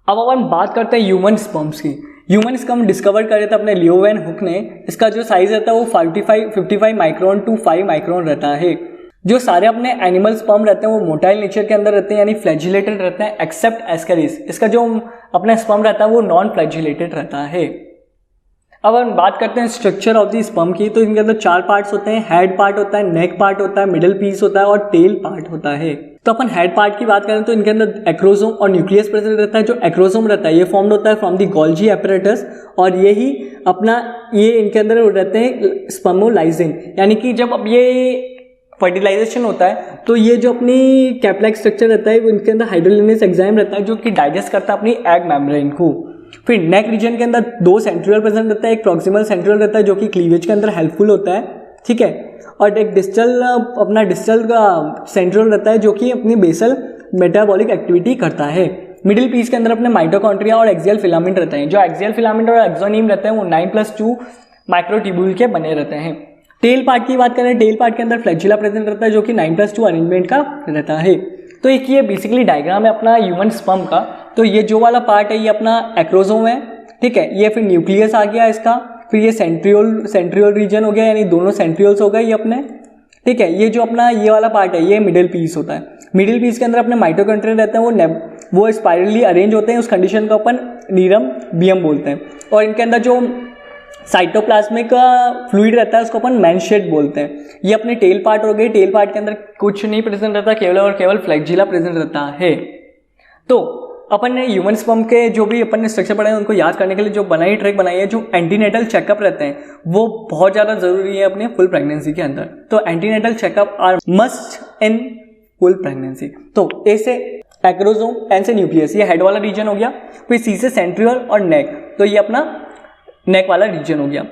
अब अपन बात करते हैं ह्यूमन स्पर्म्स की। ह्यूमन स्पर्म डिस्कवर करे थे अपने लियोवेन हुक ने। इसका जो साइज रहता है वो 55 माइक्रोन टू 5 माइक्रोन रहता है। जो सारे अपने एनिमल स्पर्म रहते हैं वो मोटाइल नेचर के अंदर रहते हैं, यानी फ्लैजिलेटेड रहते हैं, एक्सेप्ट एस्केरिस। इसका जो अपना स्पर्म रहता है वो नॉन फ्लैजिलेटेड रहता है। अब हम बात करते हैं स्ट्रक्चर ऑफ द स्पर्म की, तो इनके अंदर 4 पार्ट्स होते हैं। हेड पार्ट होता है, नेक पार्ट होता है, मिडिल पीस होता है और टेल पार्ट होता है। तो अपन हेड पार्ट की बात करें तो इनके अंदर एक्रोसोम और न्यूक्लियस प्रेजेंट रहता है। जो एक्रोसोम रहता है ये फॉर्म्ड होता है फ्रॉम द गोल्जी एपरेटस और ये इनके अंदर रहते हैं स्पर्मोलाइजिंग, यानी कि जब अब ये फर्टिलाइजेशन होता है तो ये जो अपनी कैपलाइक स्ट्रक्चर रहता है वो इनके अंदर हाइड्रोलिनस एंजाइम रहता है जो कि डाइजेस्ट करता है अपनी एग मेम्ब्रेन को। फिर नेक रीजन के अंदर 2 सेंट्रियोल प्रेजेंट रहता है, एक प्रॉक्सिमल सेंट्रियोल रहता है जो कि क्लीवेज के अंदर हेल्पफुल होता है, ठीक है, और एक डिस्टल का सेंट्रियोल रहता है जो कि अपनी बेसल मेटाबॉलिक एक्टिविटी करता है। मिडिल पीस के अंदर अपने माइटोकॉन्ड्रिया और एक्सियल फिलामेंट रहते हैं। जो एक्सियल फिलामेंट और एक्सोनीम रहते हैं वो 9+2 माइक्रोट्यूब्यूल के बने रहते हैं। टेल पार्ट की बात करें, टेल पार्ट के अंदर फ्लैजिला प्रेजेंट रहता है जो कि 9+2 अरेंजमेंट का रहता है। तो एक ये बेसिकली डायग्राम है अपना ह्यूमन स्पर्म का। तो ये जो वाला पार्ट है ये अपना एक्रोसोम है, ठीक है, ये फिर न्यूक्लियस आ गया इसका, फिर ये सेंट्रियोल रीजन हो गया, यानी दोनों सेंट्रियोल्स हो गए ये अपने, ठीक है। ये जो अपना ये वाला पार्ट है ये मिडिल पीस होता है। मिडिल पीस के अंदर अपने माइटोकॉन्ड्रिया रहते हैं, वो स्पाइरली अरेंज होते हैं, उस कंडीशन को अपन नीरम बियम बोलते हैं। और इनके अंदर जो साइटोप्लाज्मिक फ्लूइड रहता है उसको अपन मैनशेड बोलते हैं। ये अपने टेल पार्ट हो गई। टेल पार्ट के अंदर कुछ नहीं प्रेजेंट रहता, केवल और केवल फ्लैजिला प्रेजेंट रहता है। तो अपन ने ह्यूमन स्पर्म के जो भी अपन ने स्ट्रक्चर पढ़ा है उनको याद करने के लिए जो ट्रिक बनाई है, जो एंटीनेटल चेकअप रहते हैं वो बहुत ज़्यादा ज़रूरी है अपने फुल प्रेगनेंसी के अंदर। तो antenatal checkup are must in full pregnancy. तो ए से एक्रोसोम, एन से न्यूक्लियस, ये हेड वाला रीजन हो गया। फिर सी से सेंट्रियोल और नेक, तो ये अपना नेक वाला रीजन हो गया।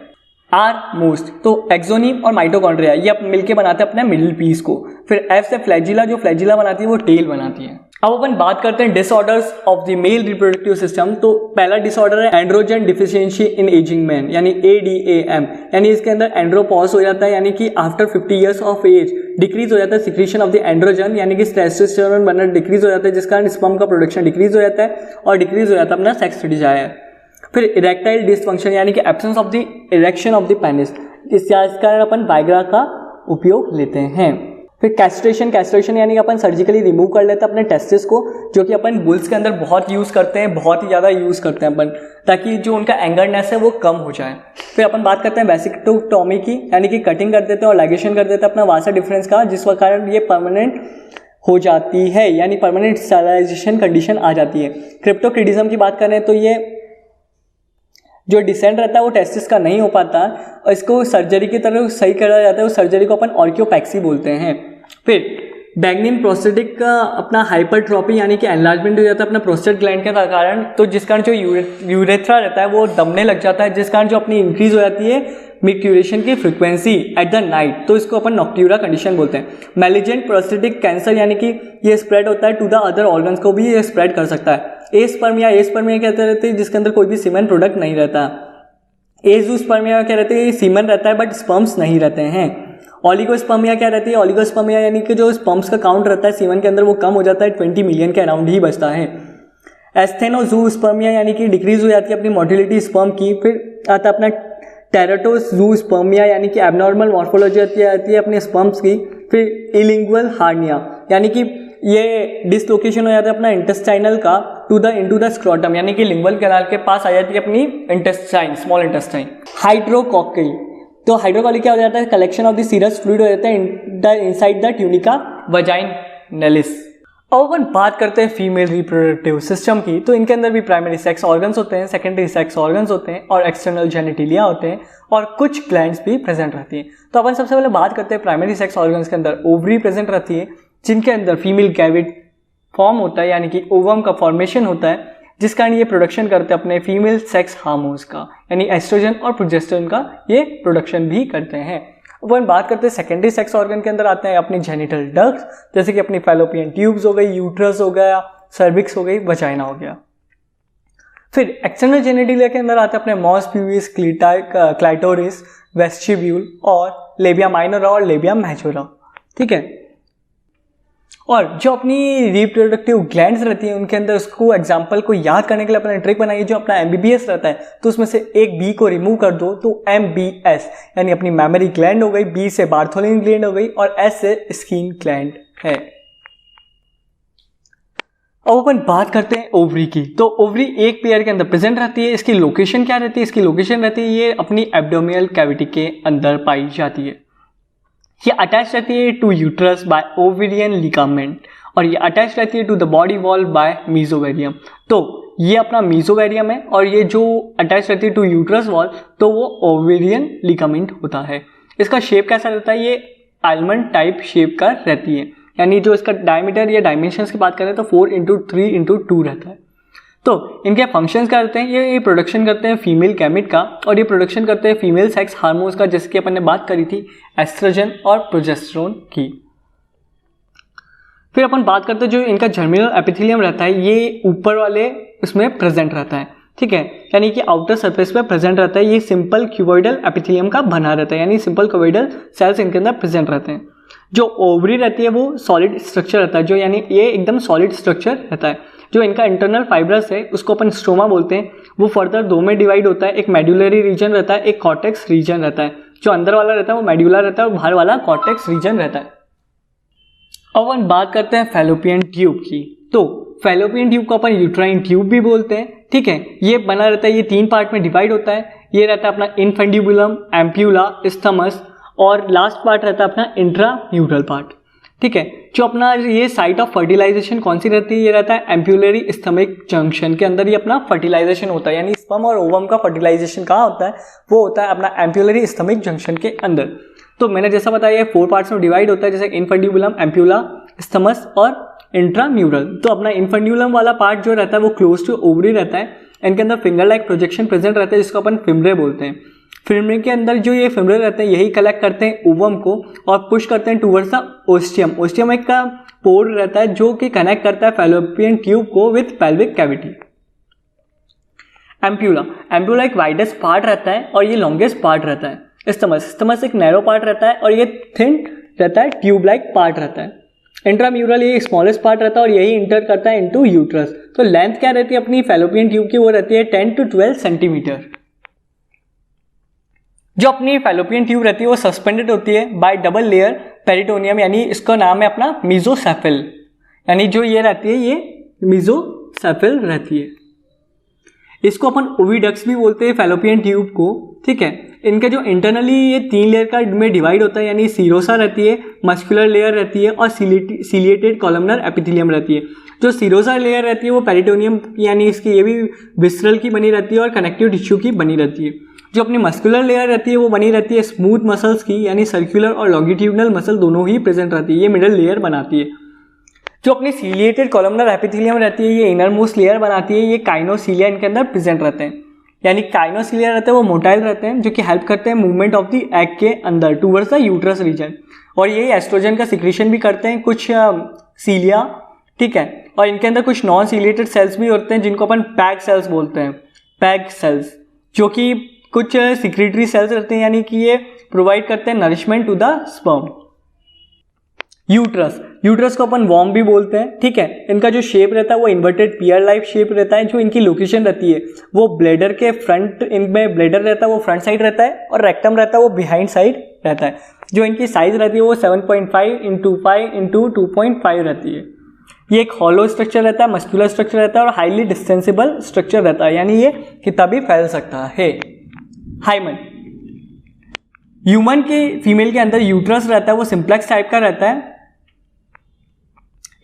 आर मोस्ट, तो एक्सोनीम और माइटोकॉन्ड्रिया ये अब मिलके बनाते हैं अपने मिडिल पीस को। फिर एफ से फ्लैजिला, जो फ्लैजिला बनाती है वो टेल बनाती है। अब अपन बात करते हैं disorders of the mail reproductive system. तो पहला डिसऑर्डर है androgen deficiency in ageing man, यानी ADAM, यानी इसके अंदर एंड्रोपॉज हो जाता है, यानी कि after 50 years of age decrease हो जाता है सिक्रीशन ऑफ द एंड्रोजन, यानी कि टेस्टोस्टेरोन बनना डिक्रीज हो जाता है, जिस कारण स्पर्म का प्रोडक्शन डिक्रीज हो जाता है और डिक्रीज हो जाता है अपना सेक्स डिजायर। फिर इरेक्टाइल डिसफंक्शन, यानी कि absence of the erection of the penis, इस कारण अपन वाइग्रा का उपयोग लेते हैं। फिर कैस्ट्रेशन यानी कि अपन सर्जिकली रिमूव कर लेते हैं अपने टेस्टिस को, जो कि अपन बुल्स के अंदर बहुत यूज़ करते हैं, बहुत ही ज़्यादा यूज़ करते हैं अपन, ताकि जो उनका एंगरनेस है वो कम हो जाए। फिर अपन बात करते हैं वेसिक्टोटॉमी की, यानी कि कटिंग कर देते हैं और लाइगेशन कर देते हैं अपना वासा डिफरेंस का, जिस कारण ये परमानेंट हो जाती है, यानी परमानेंट स्टेरिलाइजेशन कंडीशन आ जाती है। क्रिप्टोक्रिटिज्म की बात करें तो ये जो डिसेंट रहता है वो टेस्टिस का नहीं हो पाता और इसको सर्जरी की तरह सही करा जाता है, उस सर्जरी को अपन ऑर्कियोपैक्सी बोलते हैं। फिर बैगनिन प्रोस्टेटिक का अपना हाइपरट्रॉपी यानी कि एनलार्जमेंट हो जाता है अपना प्रोस्टेट ग्लैंड के कारण, तो जिस कारण जो यूरेथ्रा रहता है वो दबने लग जाता है, जिस कारण जो अपनी इंक्रीज हो जाती है मिक्यूरेशन की फ्रीक्वेंसी एट द नाइट, तो इसको अपन नॉक्ट्यूरा कंडीशन बोलते हैं। मैलिजेंट प्रोस्टेटिक कैंसर यानी कि ये स्प्रेड होता है टू द अदर ऑर्गन्स को भी ये स्प्रेड कर सकता है। एस्पर्मिया कहते रहते हैं जिसके अंदर कोई भी सीमेन प्रोडक्ट नहीं रहता। एजोस्पर्मिया क्या रहते हैं, सीमेन रहता है बट स्पर्म्स नहीं रहते हैं। ओलिगोस्पर्मिया क्या रहती है, ओलिगोस्पर्मिया यानी कि जो स्पर्म्स का काउंट रहता है सीमेन के अंदर वो कम हो जाता है, 20 मिलियन के अराउंड ही बचता है। एस्थेनोजूस्पर्मिया यानी कि डिक्रीज हो जाती है अपनी मोटिलिटी स्पर्म की। फिर आता है अपना टेराटोजूस्पर्मिया यानी कि एबनॉर्मल मॉर्फोलॉजी आती है अपने स्पर्म्स की। फिर इलिंगुअल हार्निया यानी कि ये डिसलोकेशन हो जाता है अपना इंटेस्टाइनल का इनटू द स्क्रोटम यानी कि लिंगुअल कैनाल के पास आ जाती है अपनी इंटेस्टाइन, स्मॉल इंटेस्टाइन। हाइड्रोकॉकल, तो हाइड्रोकॉली क्या हो जाता है, collection of the serous fluid हो जाता है इनसाइड द ट्यूनिका वजाइनलिस। अब अपन बात करते हैं फीमेल रिप्रोडक्टिव सिस्टम की, तो इनके अंदर भी प्राइमरी सेक्स ऑर्गन्स होते हैं, सेकेंडरी सेक्स ऑर्गन्स होते हैं और एक्सटर्नल जेनिटिलिया होते हैं और कुछ ग्लैंड्स भी प्रेजेंट रहती हैं। तो अपन सबसे पहले बात करते हैं प्राइमरी सेक्स ऑर्गन्स के अंदर ओवरी प्रेजेंट रहती है, जिनके अंदर फीमेल गैविट फॉर्म होता है यानी कि ओवम का फॉर्मेशन होता है, जिस कारण ये प्रोडक्शन करते हैं अपने फीमेल सेक्स हार्मोन्स का यानी एस्ट्रोजन और प्रोजेस्टेरोन का ये प्रोडक्शन भी करते हैं। अपन बात करते हैं सेकेंडरी सेक्स ऑर्गन के अंदर आते हैं अपनी जेनिटल डक्ट्स, जैसे कि अपनी फैलोपियन ट्यूब्स हो गई, यूट्रस हो गया, सर्विक्स हो गई, वजाइना हो गया। फिर एक्सटर्नल जेनिटिलिया के अंदर आते हैं अपने मॉस प्यूबिस, क्लाइटोरिस, वेस्टिब्यूल और लेबिया माइनोरा और लेबिया मेजोरा। ठीक है, और जो अपनी रिप्रोडक्टिव ग्लैंड्स रहती हैं उनके अंदर उसको एग्जाम्पल को याद करने के लिए अपने ट्रिक बनाइए। जो अपना MBBS रहता है तो उसमें से एक बी को रिमूव कर दो तो MBS यानी अपनी मेमोरी ग्लैंड हो गई, बी से बार्थोलिन ग्लैंड हो गई और S से स्किन ग्लैंड है। अब अपन बात करते हैं ओवरी की, तो ओवरी एक पेयर के अंदर प्रेजेंट रहती है। इसकी लोकेशन क्या रहती है, इसकी लोकेशन रहती है ये अपनी एब्डोमिनल कैविटी के अंदर पाई जाती है। ये अटैच रहती है to uterus by ovarian ligament और ये अटैच रहती है to the body wall by mesovarium. तो ये अपना मीजोवेरियम है और ये जो अटैच रहती है टू यूट्रस वॉल तो वो ओवेरियन लिगामेंट होता है। इसका शेप कैसा रहता है, ये आलमंड टाइप शेप का रहती है, यानी जो इसका डायमीटर या डायमेंशंस की बात करें तो 4x3x2 रहता है। तो इनके फंक्शंस क्या रहते हैं, ये प्रोडक्शन करते हैं फीमेल गैमेट का और ये प्रोडक्शन करते हैं फीमेल सेक्स हार्मोन्स का, जिसकी अपन ने बात करी थी एस्ट्रोजन और प्रोजेस्टेरोन की। फिर अपन बात करते हैं जो इनका जर्मिनल एपिथेलियम रहता है ये ऊपर वाले इसमें प्रेजेंट रहता है। ठीक है, यानी कि आउटर सरफेस पे प्रेजेंट रहता है। ये सिंपल क्यूबॉइडल एपिथेलियम का बना रहता है, यानी सिंपल क्यूबॉइडल सेल्स इनके अंदर प्रेजेंट रहते हैं। जो ओवरी रहती है वो सॉलिड स्ट्रक्चर रहता है, जो यानी ये एकदम सॉलिड स्ट्रक्चर रहता है। जो इनका इंटरनल फाइब्रस है उसको अपन स्ट्रोमा बोलते हैं, वो फर्दर दो में डिवाइड होता है, एक मेड्यूलरी रीजन रहता है, एक कॉर्टेक्स रीजन रहता है। जो अंदर वाला रहता है वो मेड्यूलर रहता है और बाहर वाला कॉर्टेक्स रीजन रहता है। अब अपन बात करते हैं फैलोपियन ट्यूब की, तो फैलोपियन ट्यूब को अपन यूट्राइन ट्यूब भी बोलते हैं। ठीक है, ये बना रहता है, ये 3 पार्ट में डिवाइड होता है। ये रहता है अपना इनफेंडिबुलम, एम्प्यूला, स्थमस और लास्ट पार्ट रहता है अपना इंट्राम्यूरल पार्ट। ठीक है, जो अपना ये साइट ऑफ फर्टिलाइजेशन कौन सी रहती है, ये रहता है एम्प्यूलरी स्टमक जंक्शन के अंदर ये अपना फर्टिलाइजेशन होता है, यानी स्पर्म और ओवम का फर्टिलाइजेशन कहाँ होता है, वो होता है अपना एम्प्यूलरी स्टमक जंक्शन के अंदर। तो मैंने जैसा बताया ये 4 पार्ट्स में डिवाइड होता है, जैसे इनफेंडिबुलम, एम्प्यूला, स्थमस और इंट्राम्यूरल। तो अपना इनफेंडिबुलम वाला पार्ट जो रहता है वो क्लोज टू ओवरी रहता है। इनके अंदर फिंगर लाइक प्रोजेक्शन प्रेजेंट रहता है, जिसको अपन फिमरे बोलते हैं। फिमरे के अंदर जो ये फिमरे रहते हैं यही कलेक्ट करते हैं ओवम को और पुश करते हैं टूवर्ड्स द ओस्टियम। ओस्टियम एक का पोर रहता है जो कि कनेक्ट करता है फैलोपियन ट्यूब को विथ पेल्विक कैविटी। एम्प्यूला एक वाइडेस्ट पार्ट रहता है और ये लॉन्गेस्ट पार्ट रहता है। स्थमस एक नैरो पार्ट रहता है और ये थिन रहता है, ट्यूब लाइक पार्ट रहता है। इंट्राम्यूरल ये स्मॉलेस्ट पार्ट रहता है और यही इंटर करता है इनटू यूट्रस। तो लेंथ क्या रहती है अपनी फैलोपियन ट्यूब की, वो रहती है 10 to 12 सेंटीमीटर। जो अपनी फैलोपियन ट्यूब रहती है वो सस्पेंडेड होती है बाय डबल लेयर पेरिटोनियम, यानी इसका नाम है अपना मीजोसेफल, यानी जो ये रहती है ये मीजोसेफल रहती है। इसको अपन ओविडक्स भी बोलते हैं फैलोपियन ट्यूब को। ठीक है, इनके जो इंटरनली ये 3 लेयर का में डिवाइड होता है, यानी सीरोसा रहती है, मस्कुलर लेयर रहती है और सिलिएटेड कॉलमनर एपिथेलियम रहती है। जो सीरोसा लेयर रहती है वो पेरिटोनियम यानी इसकी ये भी विसरल की बनी रहती है और कनेक्टिव टिश्यू की बनी रहती है। जो अपनी मस्कुलर लेयर रहती है वो बनी रहती है स्मूथ मसल्स की, यानी सर्कुलर और लॉन्गिट्यूडनल मसल दोनों ही प्रेजेंट रहती है, ये मिडल लेयर बनाती है। जो अपनी सिलिएटेड कॉलमनर एपिथेलियम रहती है ये इनर मोस्ट लेयर बनाती है, ये काइनोसिलिया इनके अंदर प्रेजेंट रहते हैं। यानी काइनोसिलिया रहते हैं वो मोटाइल रहते हैं जो कि हेल्प करते हैं मूवमेंट ऑफ द एग के अंदर टूवर्ड्स द यूट्रस रीजन, और ये एस्ट्रोजन का सिक्रीशन भी करते हैं कुछ सीलिया, ठीक है। और इनके अंदर कुछ नॉन सिलिएटेड सेल्स भी होते हैं जिनको अपन पैग सेल्स बोलते हैं, पैग सेल्स, जो कि कुछ सिक्रेटरी सेल्स रहते हैं, यानी कि ये प्रोवाइड करते हैं nourishment to the sperm. Uterus को अपन वॉर्म भी बोलते हैं, ठीक है। इनका जो शेप रहता है वो इन्वर्टेड पियर लाइफ शेप रहता है। जो इनकी लोकेशन रहती है वो ब्लैडर के फ्रंट, इनमें ब्लैडर रहता है वो फ्रंट साइड रहता है और रेक्टम रहता है वो बिहाइंड साइड रहता है। जो इनकी साइज रहती है वो 7.5 × 5 × 2.5 रहती है। ये एक हॉलो स्ट्रक्चर रहता है, मस्कुलर स्ट्रक्चर रहता है और हाईली डिस्टेंसिबल स्ट्रक्चर रहता है, यानी ये कितना भी फैल सकता है। हाइमन, ह्यूमन के फीमेल के अंदर यूट्रस रहता है वो सिंप्लेक्स टाइप का रहता है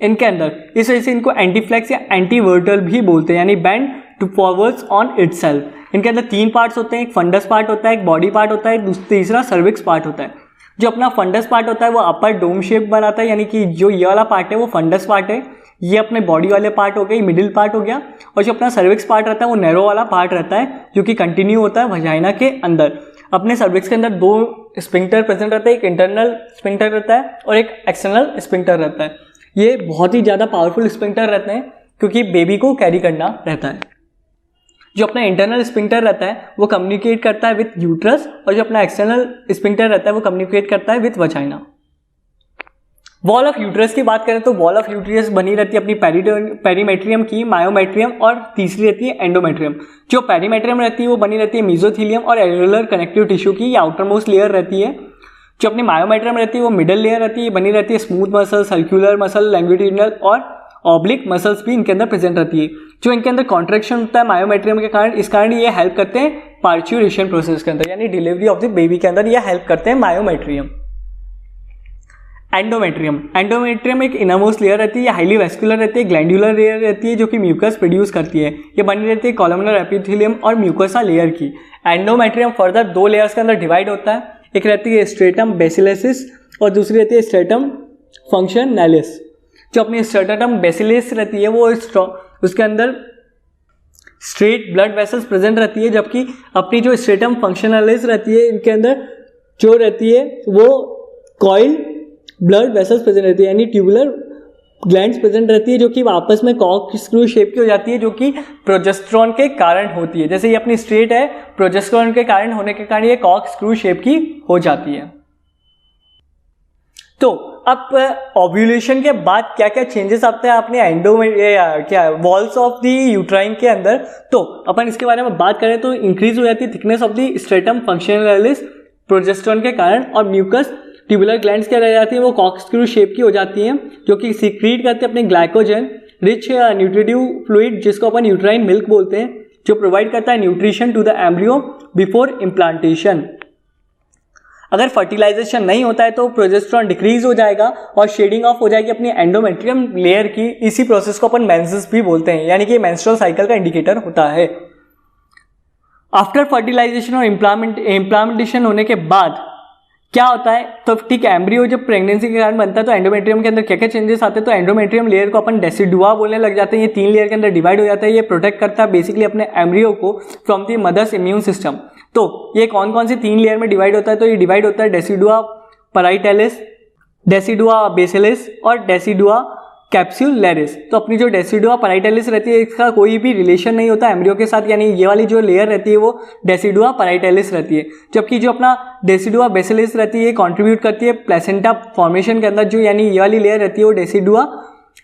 इनके अंदर, इस वजह से इनको एंटीफ्लेक्स या एंटीवर्टल भी बोलते हैं, यानी bend to forwards on itself. इनके अंदर 3 पार्ट्स होते हैं, एक फंडस पार्ट होता है, एक बॉडी पार्ट होता है, तीसरा सर्विक्स पार्ट होता है। जो अपना फंडस पार्ट होता है वो अपर डोम शेप बनाता है, यानी कि जो ये वाला पार्ट है वो फंडस पार्ट है, ये अपने बॉडी वाले पार्ट हो गए, मिडिल पार्ट हो गया। और जो अपना सर्विक्स पार्ट रहता है वो नैरो वाला पार्ट रहता है जो कि कंटिन्यू होता है वजाइना के अंदर। अपने सर्विक्स के अंदर 2 स्पिंक्टर प्रेजेंट रहता है, एक इंटरनल स्पिंक्टर रहता है और एक एक्सटर्नल स्पिंक्टर रहता है। ये बहुत ही ज़्यादा पावरफुल स्पिंक्टर रहते हैं क्योंकि बेबी को कैरी करना रहता है। जो अपना इंटरनल स्पिंक्टर रहता है वो कम्युनिकेट करता है विथ यूट्रस, और जो अपना एक्सटर्नल स्पिंक्टर रहता है वो कम्युनिकेट करता है with vagina. Wall of uterus की बात करें तो वॉल ऑफ यूट्रस बनी रहती है अपनी पेरीमेट्रियम की, मायोमेट्रियम और तीसरी रहती है एंडोमेट्रियम। जो पेरीमेट्रियम रहती है वो बनी रहती है मेसोथीलियम और एल्वेओलर कनेक्टिव टिश्यू की, ये आउटर मोस्ट लेयर रहती है। जो अपनी मायोमेट्रियम रहती है वो मिडल लेयर रहती है, बनी रहती है smooth muscle, circular muscle, longitudinal और ऑब्लिक मसल्स भी इनके अंदर प्रेजेंट रहती है। जो इनके अंदर कॉन्ट्रैक्शन होता है मायोमेट्रियम के कारण, इस कारण ये हेल्प करते हैं पार्च्यूरेशन प्रोसेस के अंदर, यानी डिलीवरी ऑफ द बेबी के अंदर ये हेल्प करते हैं मायोमेट्रियम। एंडोमेट्रियम एक इनरमोस्ट लेयर रहती है, ये हाईली वेस्कुलर रहती है, ग्लैंडुलर लेयर रहती है जो कि म्यूकस प्रोड्यूस करती है। ये बनी रहती है कॉलमनर एपिथेलियम और म्यूकोसा लेयर की। एंडोमेट्रियम फर्दर 2 लेयर्स के अंदर डिवाइड होता है, एक रहती है स्ट्रेटम बेसिलेसिस और दूसरी रहती है स्ट्रेटम फंक्शनैलिस। जो अपनी स्ट्रेटम बेसिलिस रहती है वो उसके अंदर स्ट्रेट ब्लड वेसल्स प्रेजेंट रहती है, जबकि अपनी जो स्ट्रेटम फंक्शनैलिस रहती है इनके अंदर जो रहती है वो कॉइल ब्लड वेसल्स प्रेजेंट रहती है, यानी ट्यूबुलर ग्लैंड्स प्रेजेंट रहती है जो कि वापस में कॉक स्क्रू शेप की हो जाती है, जो कि प्रोजेस्टेरोन के कारण होती है। जैसे ये अपनी स्ट्रेट है, प्रोजेस्टेरोन के कारण होने के कारण ये कॉक स्क्रू शेप की हो जाती है। तो अब ओव्यूलेशन के बाद क्या क्या चेंजेस आते हैं अपने वॉल्स ऑफ द यूट्राइन के अंदर, तो अपन इसके बारे में बात करें तो इंक्रीज हो जाती है thickness of the stratum functionalis progesterone के कारण, और म्यूकस ट्यूबुलर ग्लैंड्स क्या रह जाती है वो कॉर्कस्क्रू शेप की हो जाती हैं, जो कि सीक्रेट करते हैं अपने ग्लाइकोजन रिच न्यूट्रिटिव फ्लूइड जिसको अपन यूट्राइन मिल्क बोलते हैं, जो प्रोवाइड करता है nutrition to the embryo before implantation. अगर फर्टिलाइजेशन नहीं होता है तो प्रोजेस्टेरोन डिक्रीज हो जाएगा और शेडिंग ऑफ हो जाएगी अपनी एंडोमेट्रियम लेयर की। इसी प्रोसेस को अपन मेंसेस भी बोलते हैं, यानी कि मेंस्ट्रुअल साइकिल का इंडिकेटर होता है। आफ्टर फर्टिलाइजेशन और इम्प्लांटेशन होने के बाद क्या होता है, तो ठीक है एम्ब्रियो जब प्रेगनेंसी के कारण बनता है तो एंडोमेट्रियम के अंदर क्या क्या चेंजेस आते हैं, तो एंडोमेट्रियम लेयर को अपन डेसिडुआ बोलने लग जाते हैं। ये 3 लेयर के अंदर डिवाइड हो जाता है, ये प्रोटेक्ट करता है बेसिकली अपने एम्ब्रियो को from the mother's immune system. तो ये कौन कौन सी 3 लेयर में डिवाइड होता है, तो ये डिवाइड होता है डेसिडुआ पैराइटैलिस, डेसिडुआ बेसिलिस और डेसिडुआ कैप्सुलैरिस। तो अपनी जो डेसिडुआ पैराइटैलिस रहती है इसका कोई भी रिलेशन नहीं होता एम्ब्रियो के साथ, यानी ये वाली जो लेयर रहती है वो डेसिडुआ पैराइटैलिस रहती है, जबकि जो अपना डेसिडुआ बेसिलिस रहती है कंट्रीब्यूट करती है प्लेसेंटा फॉर्मेशन के अंदर, जो यानी ये वाली लेयर रहती है वो डेसिडुआ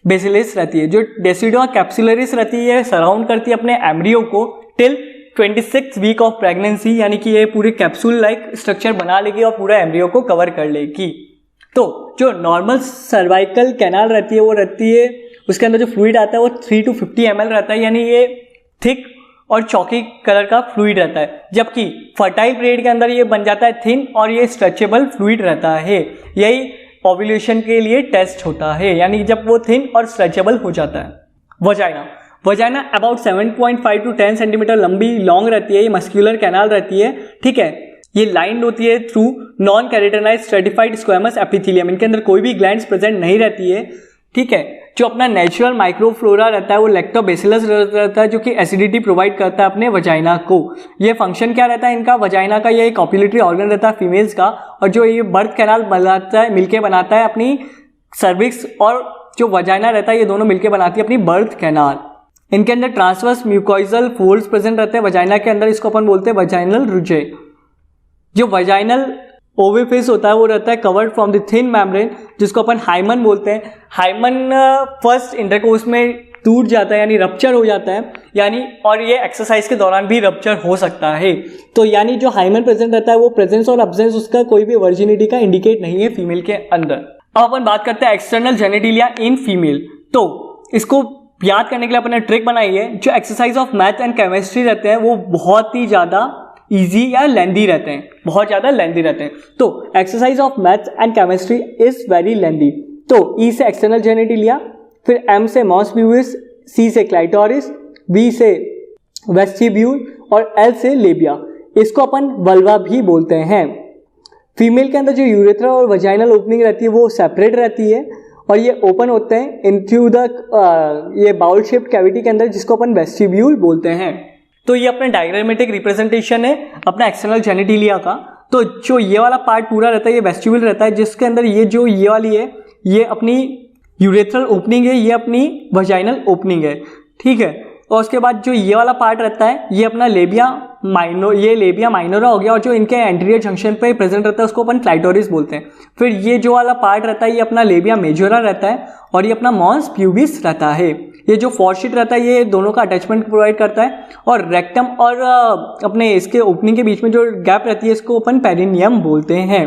बेसिलिस रहती है। जो डेसिडुआ कैप्सुलैरिस रहती है सराउंड करती है अपने एम्ब्रियो को टिल 26 वीक ऑफ प्रेगनेंसी, यानी कि ये पूरी कैप्सूल लाइक स्ट्रक्चर बना लेगी और पूरा एम्ब्रियो को कवर कर लेगी। तो जो नॉर्मल सर्वाइकल कैनाल रहती है वो रहती है, उसके अंदर जो फ्लूइड आता है वो 3 to 50 ml रहता है, यानी ये थिक और चौकी कलर का फ्लूइड रहता है, जबकि फर्टाइल पीरियड के अंदर ये बन जाता है थिन और ये स्ट्रेचेबल फ्लूइड रहता है। यही ओव्यूलेशन के लिए टेस्ट होता है, यानी जब वो थिन और स्ट्रेचेबल हो जाता है। वजाइना अबाउट 7.5 to 10 सेंटीमीटर लंबी लॉन्ग रहती है, ये मस्क्यूलर कैनाल रहती है, ठीक है। ये लाइन होती है through non keratinised stratified squamous epithelium, इनके अंदर कोई भी ग्लैंड्स प्रेजेंट नहीं रहती है, ठीक है। जो अपना नेचुरल माइक्रोफ्लोरा रहता है वो लैक्टोबैसिलस रहता है, जो कि एसिडिटी प्रोवाइड करता है अपने वजाइना को। ये फंक्शन क्या रहता है इनका, वजाइना का ये एक ऑप्यूलेटरी ऑर्गन रहता है फीमेल्स का, और जो ये बर्थ कैनाल बनाता है मिलके बनाता है अपनी सर्विक्स, और जो वजाइना रहता है ये दोनों मिलके बनाती है अपनी बर्थ कैनाल। इनके अंदर ट्रांसवर्स म्यूकोइजल फोल्ड्स प्रेजेंट रहते हैं वजाइना के अंदर, इसको अपन बोलते हैं वजाइनल रुजे। जो वजाइनल ओविफिस होता है वो रहता है covered from the thin membrane, जिसको अपन हाइमन बोलते हैं। हाइमन फर्स्ट इंटरकोर्स में टूट जाता है, यानी रप्चर हो जाता है, यानी और ये एक्सरसाइज के दौरान भी रप्चर हो सकता है। तो यानी जो हाइमन प्रेजेंट रहता है वो प्रेजेंस और अब्सेंस उसका कोई भी वर्जिनिटी का इंडिकेट नहीं है फीमेल के अंदर। अब अपन बात करते हैं एक्सटर्नल जेनिटिलिया इन फीमेल। तो इसको याद करने के लिए अपने ट्रिक बनाई है। जो exercise of math and chemistry रहते हैं वो बहुत ही ज़्यादा ईजी या लेंदी रहते हैं, बहुत ज़्यादा लेंदी रहते हैं। तो exercise of math and chemistry is very lengthy. तो ई से एक्सटर्नल जेनिटिलिया, फिर एम से मॉस प्यूबिस, सी से क्लाइटोरिस, बी से वेस्टिब्यूल और एल से लेबिया। इसको अपन वल्वा भी बोलते हैं। फीमेल के अंदर जो यूरेथ्रा और वजाइनल ओपनिंग रहती है वो सेपरेट रहती है और ये ओपन होते हैं इनटू द ये बाउल शेप्ड कैविटी के अंदर, जिसको अपन वेस्टिब्यूल बोलते हैं। तो ये अपना डायग्रामेटिक रिप्रेजेंटेशन है अपना एक्सटर्नल जेनिटिलिया का। तो जो ये वाला पार्ट पूरा रहता है ये वेस्टिब्यूल रहता है, जिसके अंदर ये जो ये वाली है ये अपनी यूरेथ्रल ओपनिंग है, ये अपनी वजाइनल ओपनिंग है, ठीक है। और उसके बाद जो ये वाला पार्ट रहता है ये अपना लेबिया माइनोर, ये लेबिया माइनोरा हो गया, और जो इनके एंटीरियर जंक्शन पे प्रेजेंट रहता है उसको अपन क्लाइटोरिस बोलते हैं। फिर ये जो वाला पार्ट रहता है ये अपना लेबिया मेजोरा रहता है, और ये अपना मॉन्स प्यूबिस रहता है। ये जो फॉरशीट रहता है ये दोनों का अटैचमेंट प्रोवाइड करता है, और रेक्टम और अपने इसके ओपनिंग के बीच में जो गैप रहती है इसको अपन पेरिनियम बोलते हैं।